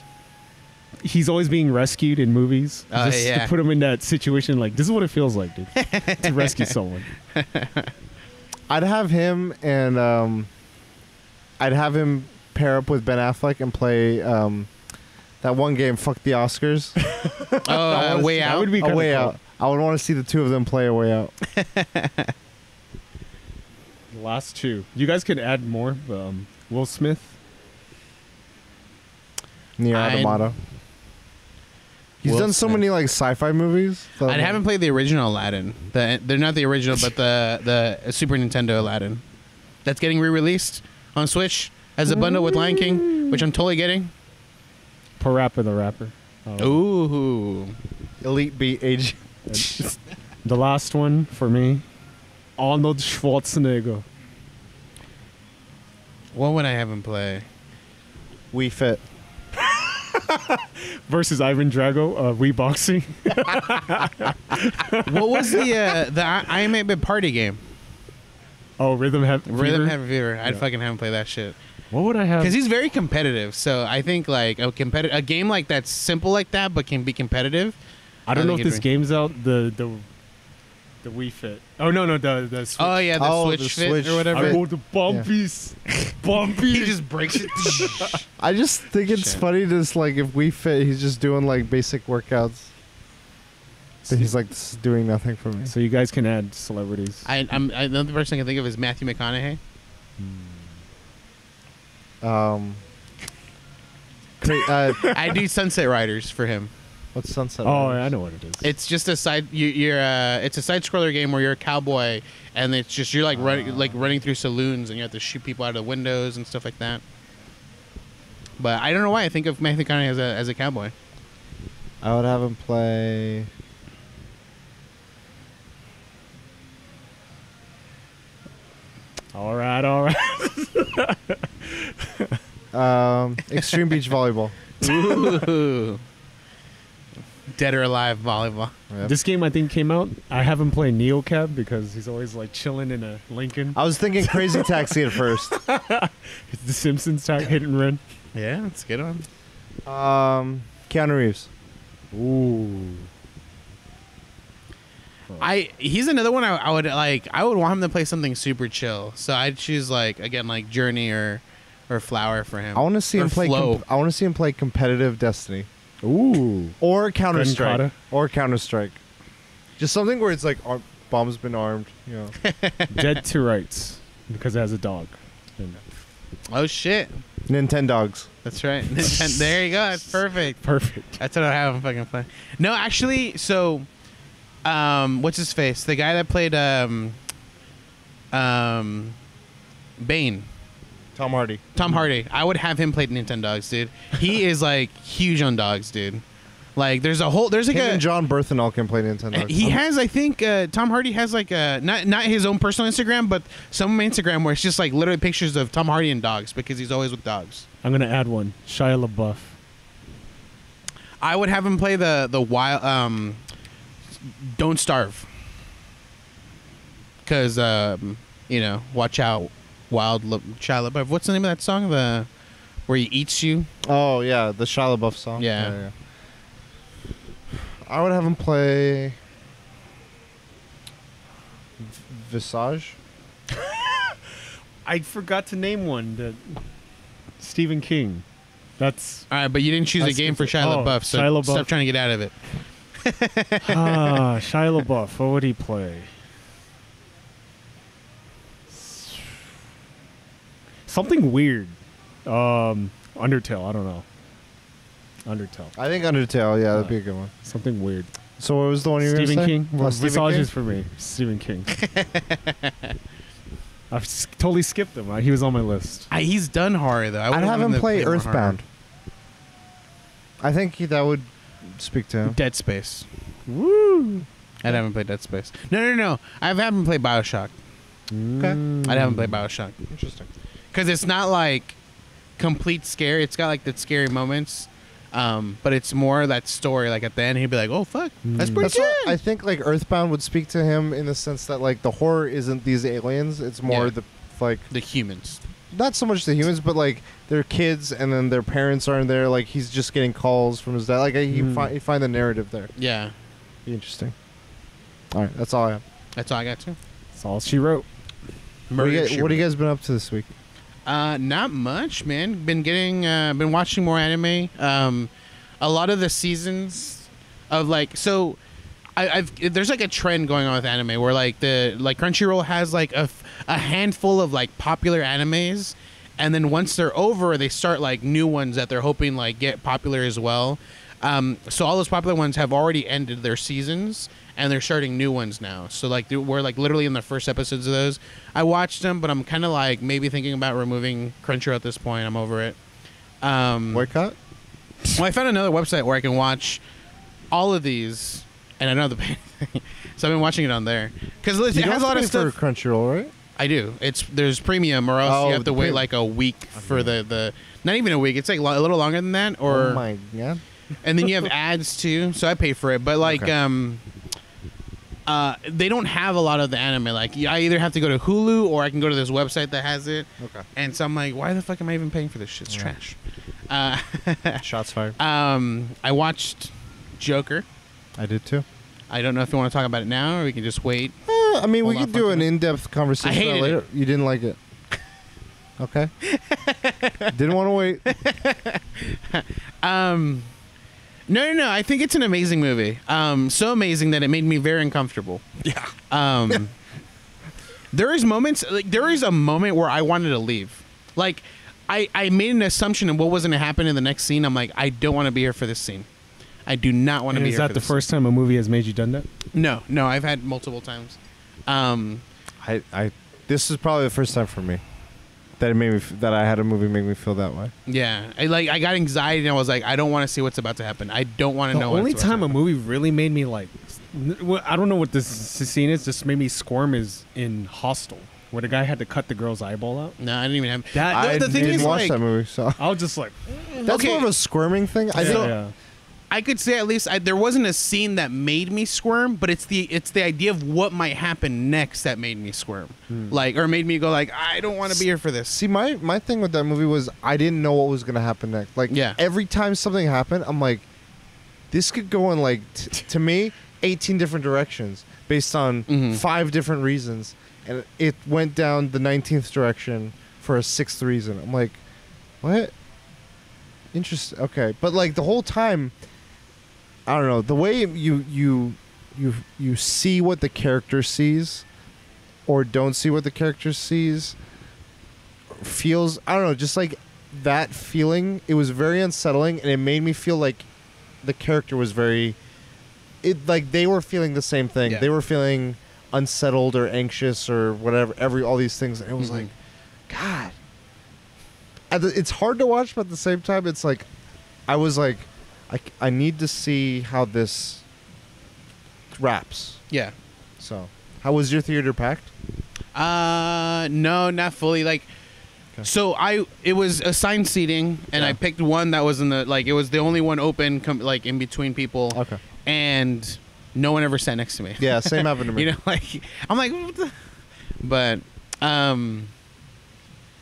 he's always being rescued in movies. Oh, Just yeah. to put him in that situation, like this is what it feels like, dude, to rescue someone. I'd have him and I'd have him pair up with Ben Affleck and play that one game, Fuck the Oscars. Oh, Way That Out. would be A kind of Way cool. Out. I would want to see the two of them play A Way Out. Last two. You guys could add more. Will Smith. Near Automata. He's Will done so Smith. many like sci-fi movies. that I'd have him play the original Aladdin. They're not the original, but the Super Nintendo Aladdin. That's getting re-released on Switch as a bundle with Lion King, which I'm totally getting. Parappa the Rapper. Ooh. Elite Beat Age. The last one for me, Arnold Schwarzenegger. What would I have him play? We Fit. Versus Ivan Drago, Wii Boxing. What was the I Am 8-Bit Party game? Oh, Rhythm Heavy Rhythm Fever? Heavy Fever. I'd Yeah. fucking have him play that shit. What would I have? Because he's very competitive, so I think like a game like that's simple like that but can be competitive. I don't know if think this it'd game's out. The Wii Fit. Oh no, the Switch. Oh yeah, the Oh, Switch the Fit Switch or whatever. I Fit. want the bumpies. Bumpies. He just breaks it. I just think it's Shit. funny just like if We Fit, he's just doing like basic workouts. So he's like, this is doing nothing for me. So you guys can add celebrities. Another person I can think of is Matthew McConaughey. I do Sunset Riders for him. What's Sunset? Oh, Riders? I know what it is. It's just a side. It's a side scroller game where you're a cowboy, and it's just you're like running through saloons, and you have to shoot people out of the windows and stuff like that. But I don't know why I think of Matthew McConaughey as a cowboy. I would have him play. All right. Extreme Beach Volleyball. Ooh. Dead or alive volleyball. Yep. This game I think came out. I have him play Neocab because he's always like chilling in a Lincoln. I was thinking Crazy Taxi at first. It's the Simpsons type hit and run. Yeah, let's get on. Keanu Reeves. Ooh. He's another one I would like. I would want him to play something super chill. So I'd choose like Journey or Flower for him. I want to see Or him play. Flow. I want to see him play competitive Destiny Ooh. or Counter Strike Kata. or Counter Strike. Just something where it's like bomb's been armed. You know. Dead to Rights because it has a dog. And Oh shit! Nintendogs. That's right. There you go. That's perfect. Perfect. That's what I have on fucking play. No, actually, so, what's his face? The guy that played Bane. Tom Hardy. Tom Hardy. I would have him play Nintendogs, dude. He is like huge on dogs, dude. Like there's like Him a and John Berthenol can play Nintendo. he has, I think, Tom Hardy has like a not his own personal Instagram, but some Instagram where it's just like literally pictures of Tom Hardy and dogs because he's always with dogs. I'm gonna add one. Shia LaBeouf. I would have him play the wild Don't Starve. Because watch out, Shia LaBeouf. What's the name of that song? The where he eats you. Oh yeah, the Shia LaBeouf song. Yeah. I would have him play Visage. I forgot to name one. That Stephen King. That's All right, but you didn't choose a game for Shia LaBeouf, so Shia LaBeouf. stop trying to get out of it. Shia LaBeouf. What would he play? Something weird. Undertale. I don't know. Undertale. I think Undertale. Yeah, that'd be a good one. Something weird. So what was the one you were going to Stephen say? King. Well, Stephen Visage King? is for me. Stephen King. I've totally skipped him. He was on my list. He's done horror though. I'd have him play Earthbound. I think that would speak to him. Dead Space. Woo! I'd have him play Dead Space. No. I'd have him play Bioshock. Okay. I'd have him play Bioshock. Interesting. Because it's not like complete scare. It's got like the scary moments. But it's more that story. Like at the end, he'd be like, "Oh fuck, that's pretty That's good." what I think like Earthbound would speak to him in the sense that like the horror isn't these aliens. It's more Yeah. the The humans. not so much the humans, but like their kids and then their parents aren't there. Like he's just getting calls from his dad. Like you find the narrative there. Yeah, Be interesting. All right, that's all I have. that's all I got too. That's all she wrote. What have you guys been up to this week? Not much, man. Been watching more anime. A lot of the seasons of like so. There's like a trend going on with anime where like Crunchyroll has like a handful of like popular animes, and then once they're over, they start like new ones that they're hoping like get popular as well. So all those popular ones have already ended their seasons, and they're starting new ones now. So like we're like literally in the first episodes of those. I watched them, but I'm kind of like maybe thinking about removing Crunchyroll at this point. I'm over it. Boycott? Well, I found another website where I can watch all of these, and I don't have to pay anything. So I've been watching it on there because it has a lot of stuff. For Crunchyroll, right? I do. There's premium, or else you have to wait premium. like a week for the not even a week. It's like a little longer than that, or Oh my god. and then you have ads too. So I pay for it, but like Okay. they don't have a lot of the anime. Like I either have to go to Hulu or I can go to this website that has it. Okay. And so I'm like, why the fuck am I even paying for this shit? It's Yeah. trash. Shots fired. I watched Joker. I did too. I don't know if you want to talk about it now or we can just wait. I mean, we Hold could on, do fuck an it. in-depth conversation I hated later. You didn't like it. Okay. Didn't want to wait. No. I think it's an amazing movie. So amazing that it made me very uncomfortable. Yeah. There is moments like there is a moment where I wanted to leave. Like I made an assumption of what was going to happen in the next scene. I'm like, I don't want to be here for this scene. I do not want to be Is here. that for the this first time a movie has made you done that? scene. No. I've had multiple times. This is probably the first time for me that it made me that I had a movie make me feel that way. Yeah. I got anxiety and I was like, I don't want to see what's about to happen. I don't want to The know. only what's about time to a happen. movie really made me like, I don't know what this scene is, just made me squirm is in Hostel, where the guy had to cut the girl's eyeball out. No, I didn't even have That I the thing didn't is, watch like, that movie, so I was just like, that's okay. more of a squirming thing. I think yeah. I could say at least there wasn't a scene that made me squirm, but it's the idea of what might happen next that made me squirm, like or made me go like I don't want to be here for this. See, my thing with that movie was I didn't know what was gonna happen next. Like, Yeah. every time something happened, I'm like, this could go in like to me 18 different directions based on 5 different reasons, and it went down the 19th direction for a 6th reason. I'm like, what? Interesting. Okay, but like the whole time, I don't know, the way you see what the character sees or don't see what the character sees feels, I don't know, just like that feeling, it was very unsettling, and it made me feel like the character was very, like they were feeling the same thing. Yeah. They were feeling unsettled or anxious or whatever, all these things. And it was like, God, it's hard to watch, but at the same time, it's like, I was like, I need to see how this wraps. Yeah. So, how was your theater packed? No, not fully. Like, Okay. so it was assigned seating, and Yeah. I picked one that was in the, like, it was the only one open, like, in between people. Okay. And no one ever sat next to me. Yeah, same happened to me. You know, like, I'm like, what the? But,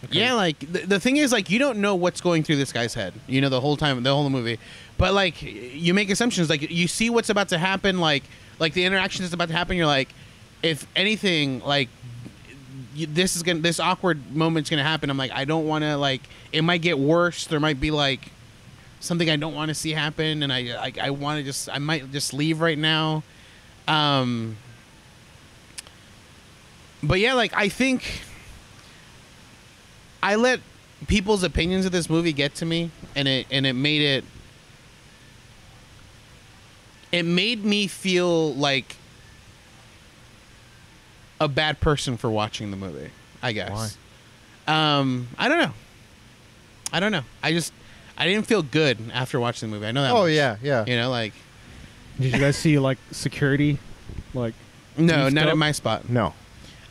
yeah, like, the thing is, like, you don't know what's going through this guy's head, you know, the whole time, the whole movie. But, like, you make assumptions. Like, you see what's about to happen, like the interaction that's about to happen, you're like, if anything, like, this awkward moment's gonna happen. I'm like, I don't want to, like, it might get worse. There might be, like, something I don't want to see happen, and I want to I might just leave right now. But yeah, like, I think I let people's opinions of this movie get to me, and it made me feel like a bad person for watching the movie, I guess. Why? I don't know. I didn't feel good after watching the movie. I know that. Oh, much. yeah. You know, like, Did you guys see like security? Like no, beefed not up? at my spot. No.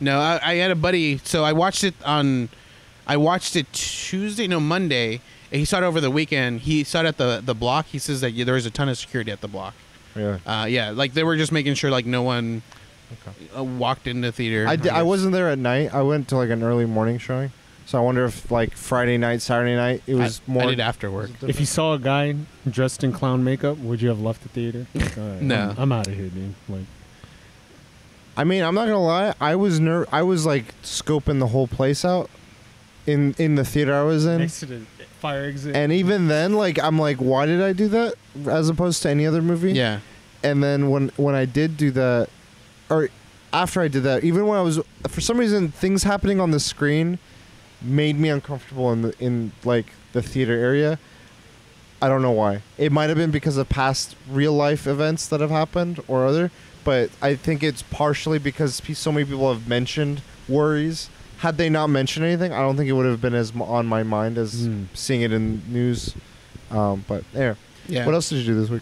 No, I had a buddy. So I watched it Monday. And he saw it over the weekend. He saw it at the block. He says that there was a ton of security at the block. Really? Yeah, like they were just making sure like no one walked into the theater. I wasn't there at night. I went to like an early morning showing. So I wonder if like Friday night, Saturday night, it was more. I did after work. If you saw a guy dressed in clown makeup, would you have left the theater? Like, all right, No. I'm out of here, dude. Like, I mean, I'm not gonna lie. I was like scoping the whole place out in the theater I was in, next to the fire exit. and even then, like I'm like, why did I do that as opposed to any other movie? Yeah. And then when I did do that, or after I did that, even when I was, for some reason, things happening on the screen made me uncomfortable in like the theater area. I don't know why. It might have been because of past real life events that have happened or other, but I think it's partially because so many people have mentioned worries. Had they not mentioned anything, I don't think it would have been as on my mind as seeing it in news. But there. Yeah. What else did you do this week?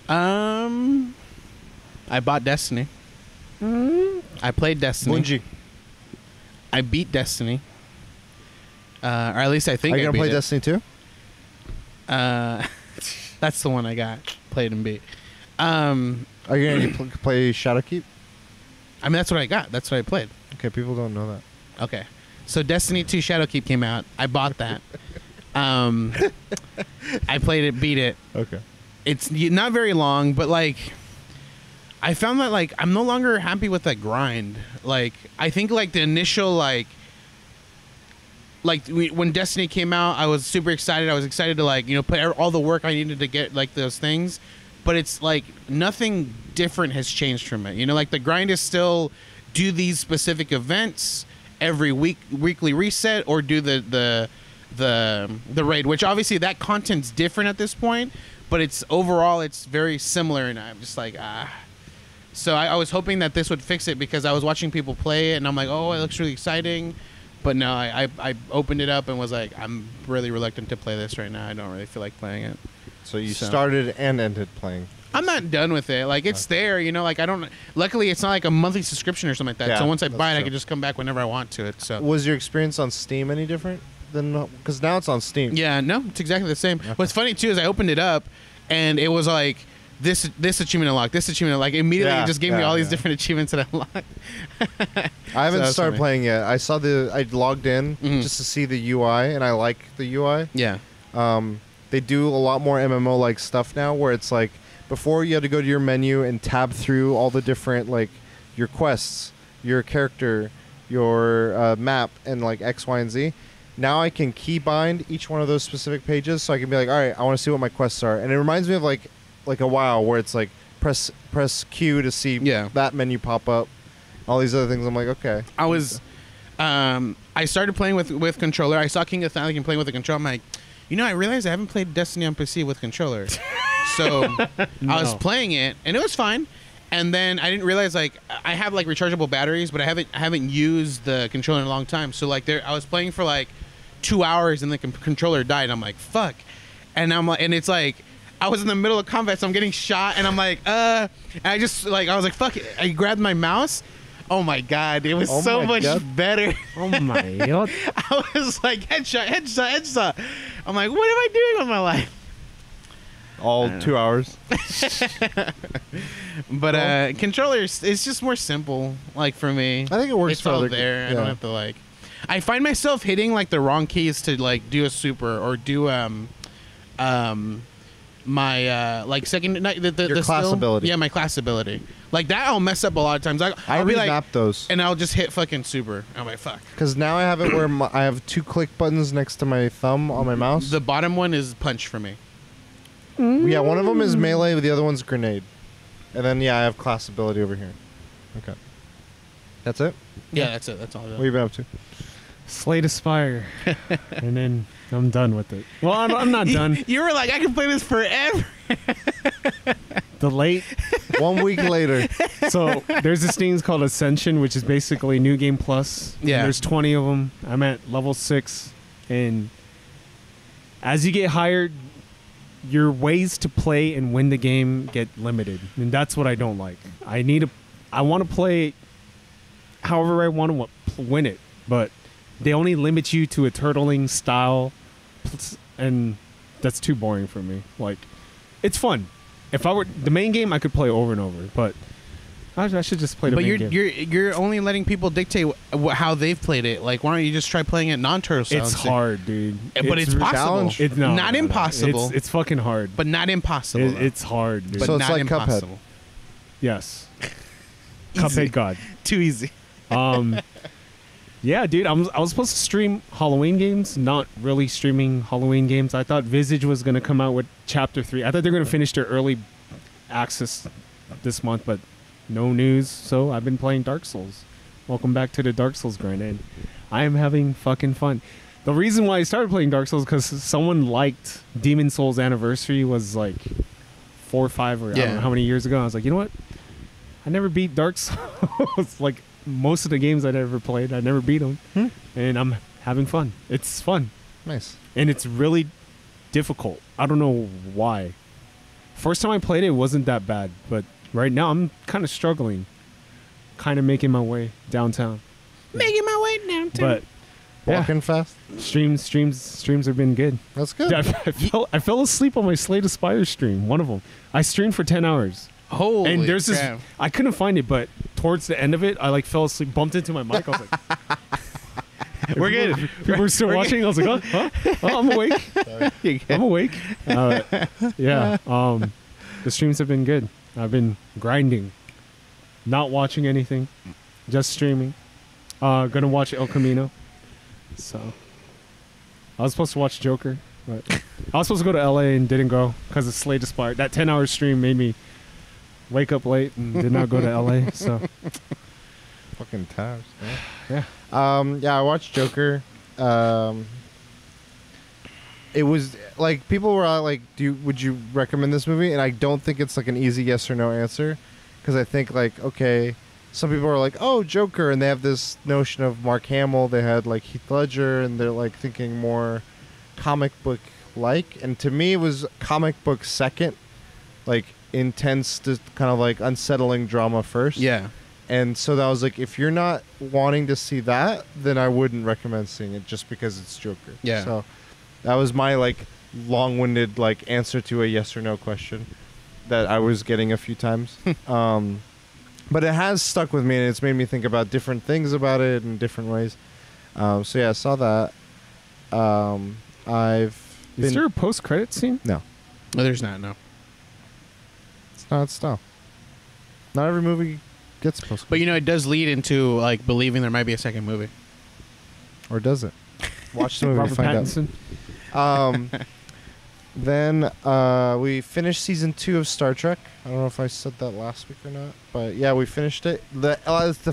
I bought Destiny. I played Destiny. Bungie. I beat Destiny. Or at least I think Are you I gonna beat play it. Destiny 2? That's the one I got played and beat. Are you gonna play Shadowkeep? I mean, that's what I got. That's what I played. Okay, people don't know that. Okay. So Destiny 2 Shadowkeep came out. I bought that. I played it, beat it. Okay. It's not very long, but like I found that like I'm no longer happy with that grind. Like I think like the initial like when Destiny came out, I was super excited. I was excited to like, you know, put all the work I needed to get like those things. But it's like nothing different has changed from it. You know, like the grind is still do these specific events every weekly reset, or do the raid, which obviously that content's different at this point, but it's overall it's very similar, and I'm just like So I was hoping that this would fix it because I was watching people play it, and I'm like, oh, it looks really exciting. But no, I opened it up and was like, I'm really reluctant to play this right now. I don't really feel like playing it. So you started and ended playing. I'm not done with it. Like, it's there, you know, like I don't, luckily it's not like a monthly subscription or something like that. Yeah, so once I that's buy it, I true. can just come back whenever I want to it. So Was your experience on Steam any different than, because now it's on Steam? yeah, no, it's exactly the same. What's funny too is I opened it up and it was like, this achievement unlocked, this achievement unlocked. Immediately it just gave me all these different achievements that I unlocked. I haven't that's started funny. playing yet. I logged in just to see the UI, and I like the UI. Yeah. They do a lot more MMO like stuff now, where it's like before you had to go to your menu and tab through all the different like your quests, your character, your map, and like X, Y, and Z. Now I can keybind each one of those specific pages, so I can be like, all right, I want to see what my quests are, and it reminds me of like a WoW where it's like press Q to see that menu pop up, all these other things. I'm like, okay. I was, I started playing with controller. I saw King of Thailand playing with a controller. I'm like, You know, I realized I haven't played Destiny on PC with controller. So I was playing it, and it was fine. And then I didn't realize, like, I have like rechargeable batteries, but I haven't used the controller in a long time. So like, I was playing for like 2 hours, and the controller died. And I'm like, fuck. And I'm like, and it's like, I was in the middle of combat, so I'm getting shot, and I'm like, and I just like, I was like, fuck it. I grabbed my mouse. Oh my god, it was so much better. Oh my god. I was like, headshot. I'm like, what am I doing with my life? All 2 hours. But controllers, it's just more simple. Like for me, I think it works it's for all other there. yeah. I don't have to like. I find myself hitting like the wrong keys to like do a super or do my like second the class skill. ability. Yeah, my class ability. Like that, I'll mess up a lot of times. I'll be remap like, those, and I'll just hit fucking super. I'm like, fuck. because now I have it where I have 2 click buttons next to my thumb on my mouse. The bottom one is punch for me. Yeah, one of them is melee, the other one's grenade, and then I have class ability over here. Okay, that's it. Yeah, that's it. That's all. What have you been up to? Slay the Spire, and then I'm done with it. Well, I'm not done. You were like, I can play this forever. The late. 1 week later. So there's this thing called Ascension, which is basically New Game Plus. Yeah. And there's 20 of them. I'm at level 6, and as you get higher, your ways to play and win the game get limited, and that's what I don't like. I want to play however I want to win it, but they only limit you to a turtling style, and that's too boring for me. Like, it's fun. If I were the main game, I could play over and over, but I should just play the main game. You're only letting people dictate how they've played it. Like, why don't you just try playing it non-turtle style? It's hard, dude. But it's possible. It's not impossible. It's fucking hard. But not impossible. It's hard, dude. But So it's not like impossible. Yes. Easy. Cuphead God. Too easy. Yeah, dude. I was supposed to stream Halloween games, not really streaming Halloween games. I thought Visage was gonna come out with Chapter 3. I thought they're gonna finish their early access this month, but no news. So I've been playing Dark Souls. Welcome back to the Dark Souls grind, and I am having fucking fun. The reason why I started playing Dark Souls because someone liked Demon Souls Anniversary was like 4 or 5 or I don't know how many years ago. I was like, you know what? I never beat Dark Souls. Like most of the games I ever played, I never beat them, and I'm having fun. It's fun. Nice. And it's really difficult. I don't know why. First time I played it, it wasn't that bad, but right now I'm kind of struggling, kind of making my way downtown. Making my way downtown. But Walking fast. Streams have been good. That's good. I fell asleep on my Slay the Spire stream. One of them. I streamed for 10 hours. Holy and there's crap. this. I couldn't find it, but towards the end of it, I like fell asleep, bumped into my mic. I was like, We're good. People were still watching. I was like, huh? Oh, I'm awake. I'm awake. Yeah. The streams have been good. I've been grinding, not watching anything, just streaming. Gonna watch El Camino. So I was supposed to watch Joker, but I was supposed to go to LA and didn't go because of Slay the Spire. That 10-hour stream made me wake up late and did not go to LA. So Fucking tabs. yeah. Yeah, I watched Joker. It was like people were like, would you recommend this movie? And I don't think it's like an easy yes or no answer, because I think like, okay, some people are like, oh, Joker, and they have this notion of Mark Hamill. They had like Heath Ledger, and they're like thinking more comic book like. And to me, it was comic book second, like intense, just kind of like unsettling drama first. Yeah. And so that was like, if you're not wanting to see that, then I wouldn't recommend seeing it just because it's Joker. Yeah. So that was my like long-winded like answer to a yes or no question that I was getting a few times. But it has stuck with me, and it's made me think about different things about it in different ways. So yeah, I saw that. Is there a post-credit scene? No. No, there's not. No. It's not style. Not every movie gets post-credit. But you know, it does lead into like believing there might be a second movie. Or does it? Watch the movie to Robert find Pattinson. out. Then we finished season 2 of Star Trek. I don't know if I said that last week or not, but yeah, we finished it. The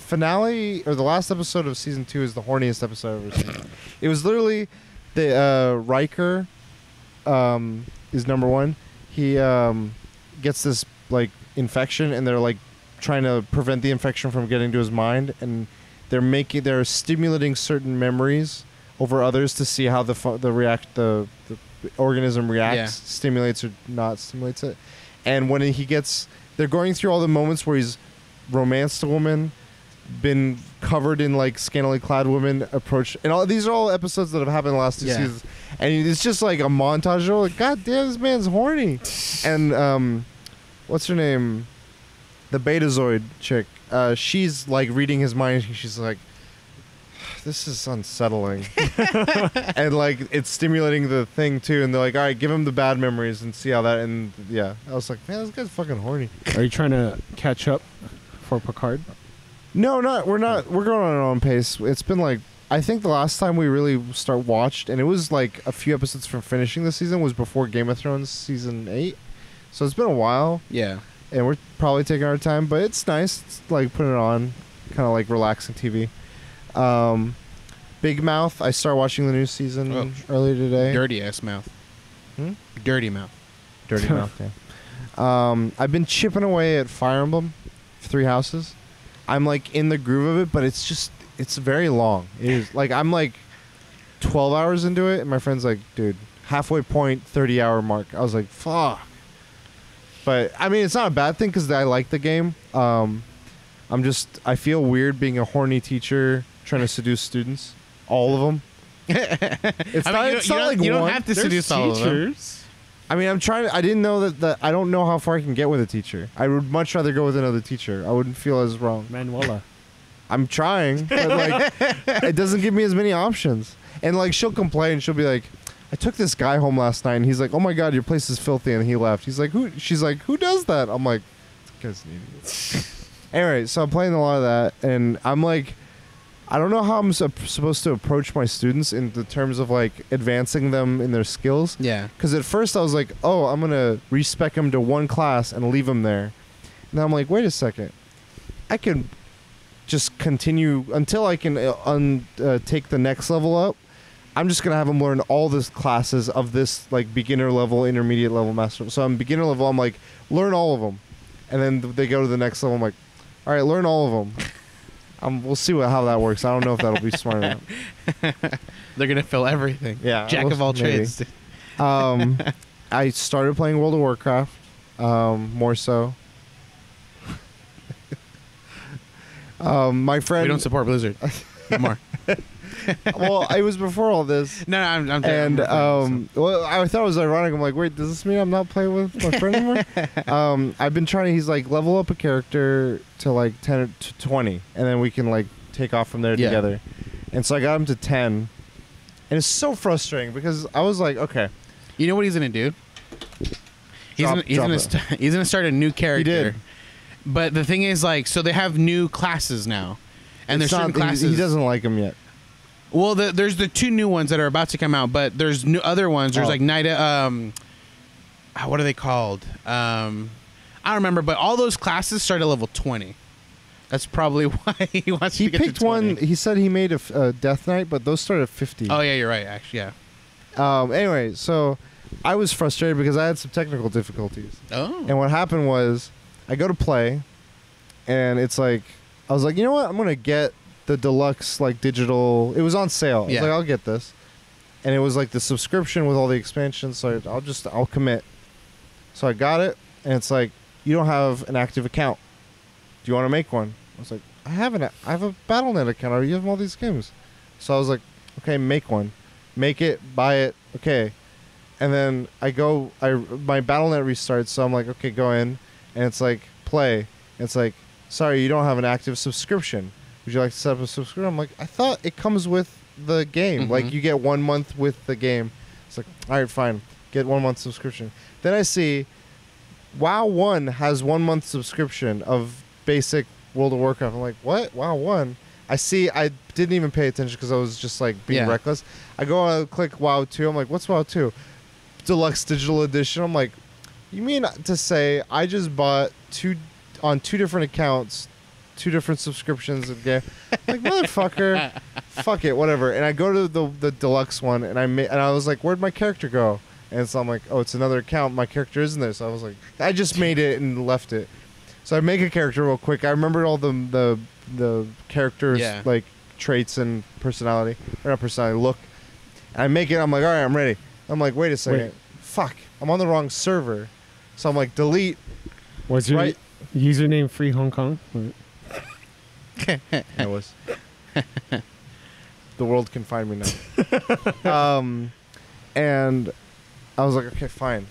finale, or the last episode of season 2, is the horniest episode I've ever seen. It was literally the Riker is number one. He gets this like infection, and they're like trying to prevent the infection from getting to his mind, and they're stimulating certain memories over others to see how the organism reacts, stimulates or not stimulates it. And when they're going through all the moments where he's romanced a woman, been covered in like scantily clad women, approached, and all these are all episodes that have happened in the last 2 seasons, and it's just like a montage of like, God damn, this man's horny. And what's her name, the Betazoid chick, she's like reading his mind. She's like, this is unsettling. And like it's stimulating the thing too, and they're like, all right, give him the bad memories and see how that. And yeah, I was like, man, this guy's fucking horny. Are you trying to catch up for Picard? No, we're not. We're going on our own pace. It's been like, I think the last time we really watched, and it was like a few episodes from finishing the season, was before Game of Thrones season 8. So it's been a while. Yeah. And we're probably taking our time, but it's nice. It's like putting it on, kind of like relaxing TV. Big Mouth. I started watching the new season earlier today. Dirty ass mouth. Dirty mouth. Dirty Mouth. Yeah. I've been chipping away at Fire Emblem, 3 Houses. I'm like in the groove of it, but it's very long. It is like I'm like 12 hours into it, and my friend's like, dude, halfway point, 30-hour mark. I was like, fuck. But I mean, it's not a bad thing because I like the game. I feel weird being a horny teacher trying to seduce students, all of them. It's not like you don't have to seduce all of them. I mean, I'm trying. I didn't know that. I don't know how far I can get with a teacher. I would much rather go with another teacher. I wouldn't feel as wrong. Manuela. I'm trying, but like, it doesn't give me as many options. And like, she'll complain. She'll be like, I took this guy home last night, and he's like, oh my God, your place is filthy, and he left. He's like, who? She's like, who does that? I'm like, this guy's an idiot. Anyway, so I'm playing a lot of that, and I'm like, I don't know how I'm supposed to approach my students in the terms of like advancing them in their skills. Yeah. Because at first I was like, oh, I'm gonna respec them to one class and leave them there. And then I'm like, wait a second, I can just continue until I can take the next level up. I'm just gonna have them learn all the classes of this like beginner level, intermediate level, master. So I'm beginner level. I'm like, learn all of them, and then they go to the next level. I'm like, all right, learn all of them. We'll see how that works. I don't know if that'll be smart enough. They're gonna fill everything. Yeah, Jack of all trades. I started playing World of Warcraft, more so. My friend. We don't support Blizzard. More. Well, it was before all this. No, I'm and well, I thought it was ironic. I'm like, wait, does this mean I'm not playing with my friend anymore? I've been trying. He's like, level up a character to like 10 to 20, and then we can like take off from there together. And so I got him to 10, and it's so frustrating because I was like, okay, you know what he's gonna do? He's gonna start a new character. He did. But the thing is, like, so they have new classes now, and there's certain classes. He doesn't like them yet. Well, there's the 2 new ones that are about to come out, but there's new other ones. There's like Night. What are they called? I don't remember, but all those classes start at level 20. That's probably why he wants to get to 20. He picked one. He said he made a Death Knight, but those start at 50. Oh yeah, you're right. Actually, yeah. Anyway, so I was frustrated because I had some technical difficulties. Oh. And what happened was, I go to play, and it's like, I was like, you know what? I'm gonna get the deluxe like digital. It was on sale. I was like, I'll get this, and it was like the subscription with all the expansions. So I'll commit. So I got it, and it's like, you don't have an active account. Do you want to make one? I was like, I have a BattleNet account. You have all these games. So I was like, okay, make one, make it, buy it, okay. And then my BattleNet restarts. So I'm like, okay, go in, and it's like play. And it's like, sorry, you don't have an active subscription. Would you like to set up a subscription? I'm like, I thought it comes with the game. Mm-hmm. Like, you get 1 month with the game. It's like, all right, fine. Get 1 month subscription. Then I see WoW 1 has 1 month subscription of basic World of Warcraft. I'm like, what? WoW 1? I didn't even pay attention because I was just, like, being reckless. I go click WoW 2. I'm like, what's WoW 2? Deluxe Digital Edition. I'm like, you mean to say I just bought on 2 different accounts 2 different subscriptions of game? Like, motherfucker. Fuck it, whatever. And I go to the deluxe one, and I was like, where'd my character go? And so I'm like, oh, it's another account. My character isn't there. So I was like, I just made it and left it. So I make a character real quick. I remembered all the characters, like traits and personality, or not personality, look. And I make it. I'm like, all right, I'm ready. I'm like, wait a second. Fuck, I'm on the wrong server. So I'm like, delete. Was your username Free Hong Kong? It was. The world can find me now. And I was like, okay, fine.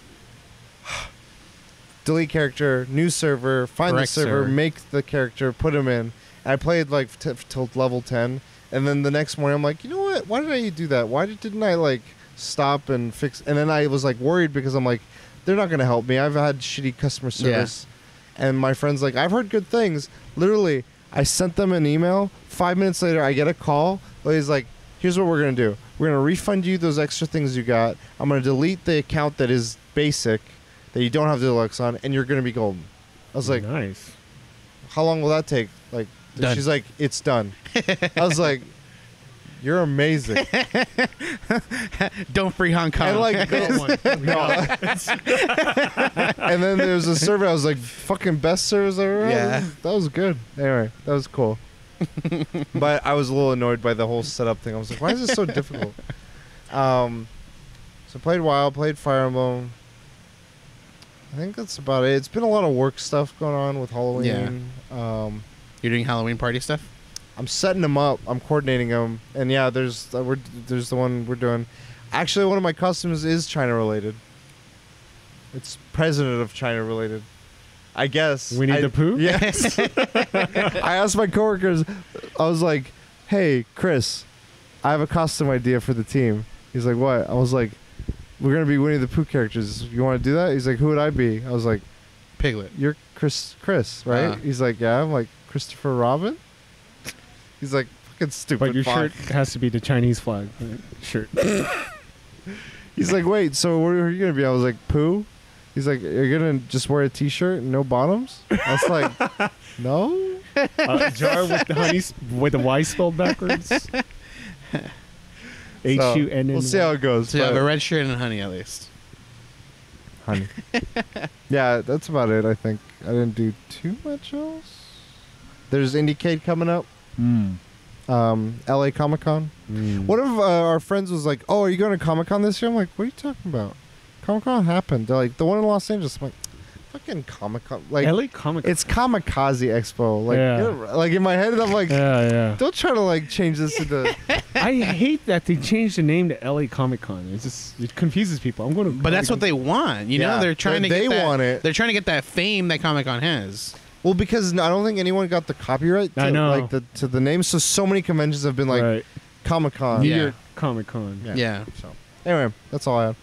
Delete character, new server, find the server, make the character, put him in. And I played like till level 10. And then the next morning, I'm like, you know what? Why did I do that? Why didn't I like stop and fix? And then I was like worried because I'm like, they're not going to help me. I've had shitty customer service. Yeah. And my friend's like, I've heard good things. Literally, I sent them an email. 5 minutes later, I get a call. He's like, here's what we're going to do. We're going to refund you those extra things you got. I'm going to delete the account that is basic, that you don't have the deluxe on, and you're going to be golden. I was like, nice. How long will that take? Like, done. She's like, it's done. I was like, you're amazing. Don't free Hong Kong. And like this. And then there was a survey. I was like, fucking best service ever. Yeah. That was good. Anyway, that was cool. But I was a little annoyed by the whole setup thing. I was like, why is this so difficult? So played WoW, played Fire Emblem. I think that's about it. It's been a lot of work stuff going on with Halloween. Yeah. You're doing Halloween party stuff? I'm setting them up. I'm coordinating them. And yeah, there's the one we're doing. Actually, one of my customs is China related. It's president of China related. I guess. Winnie the Pooh? Yes. I asked my coworkers, I was like, hey, Chris, I have a costume idea for the team. He's like, what? I was like, we're going to be Winnie the Pooh characters. You want to do that? He's like, who would I be? I was like, Piglet. You're Chris, right? He's like, yeah. I'm like, Christopher Robin? He's like, fucking stupid. But your shirt has to be the Chinese flag shirt. He's like, wait, so what are you going to be? I was like, Pooh? He's like, you're going to just wear a t-shirt and no bottoms? I was like, no? A jar with the honey, with the Y spelled backwards. H-U-N-N-Y. We'll see how it goes. So you have a red shirt and honey at least. Honey. Yeah, that's about it, I think. I didn't do too much else. There's IndieCade coming up. LA Comic-Con. One of our friends was like, oh, are you going to Comic-Con this year? I'm like, what are you talking about? Comic-Con happened. They're like, the one in Los Angeles. I'm like, fucking Comic-Con. Like, LA Comic-Con. It's Kamikaze Expo. Like, yeah. Like in my head, I'm like, don't try to like change this into... I hate that they changed the name to LA Comic-Con. It confuses people. I'm going to... But that's what they want. You know, they're trying to get that, want it. They're trying to get that fame that Comic-Con has. Well, because I don't think anyone got the copyright to, I know. Like, to the name. So many conventions have been like Comic-Con. New York Comic-Con. Yeah. So anyway, that's all I have.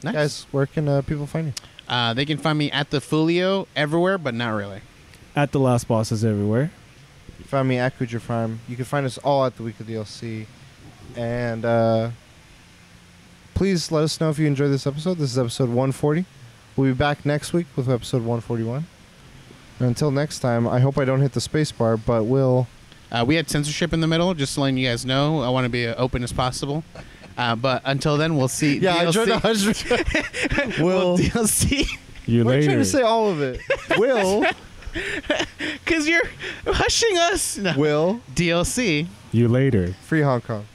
Nice. Guys, where can people find you? They can find me at the Folio everywhere, but not really. At the Last Bosses everywhere. You find me at Kuja Prime. You can find us all at the Weekly DLC. And please let us know if you enjoyed this episode. This is episode 140. We'll be back next week with episode 141. And until next time, I hope I don't hit the space bar, but we'll... We had censorship in the middle, just letting you guys know. I want to be as open as possible. But until then, we'll see. Yeah, DLC. We'll DLC. You We're later. trying to say all of it. Will. Because you're hushing us. No. Will. DLC. You later. Free Hong Kong.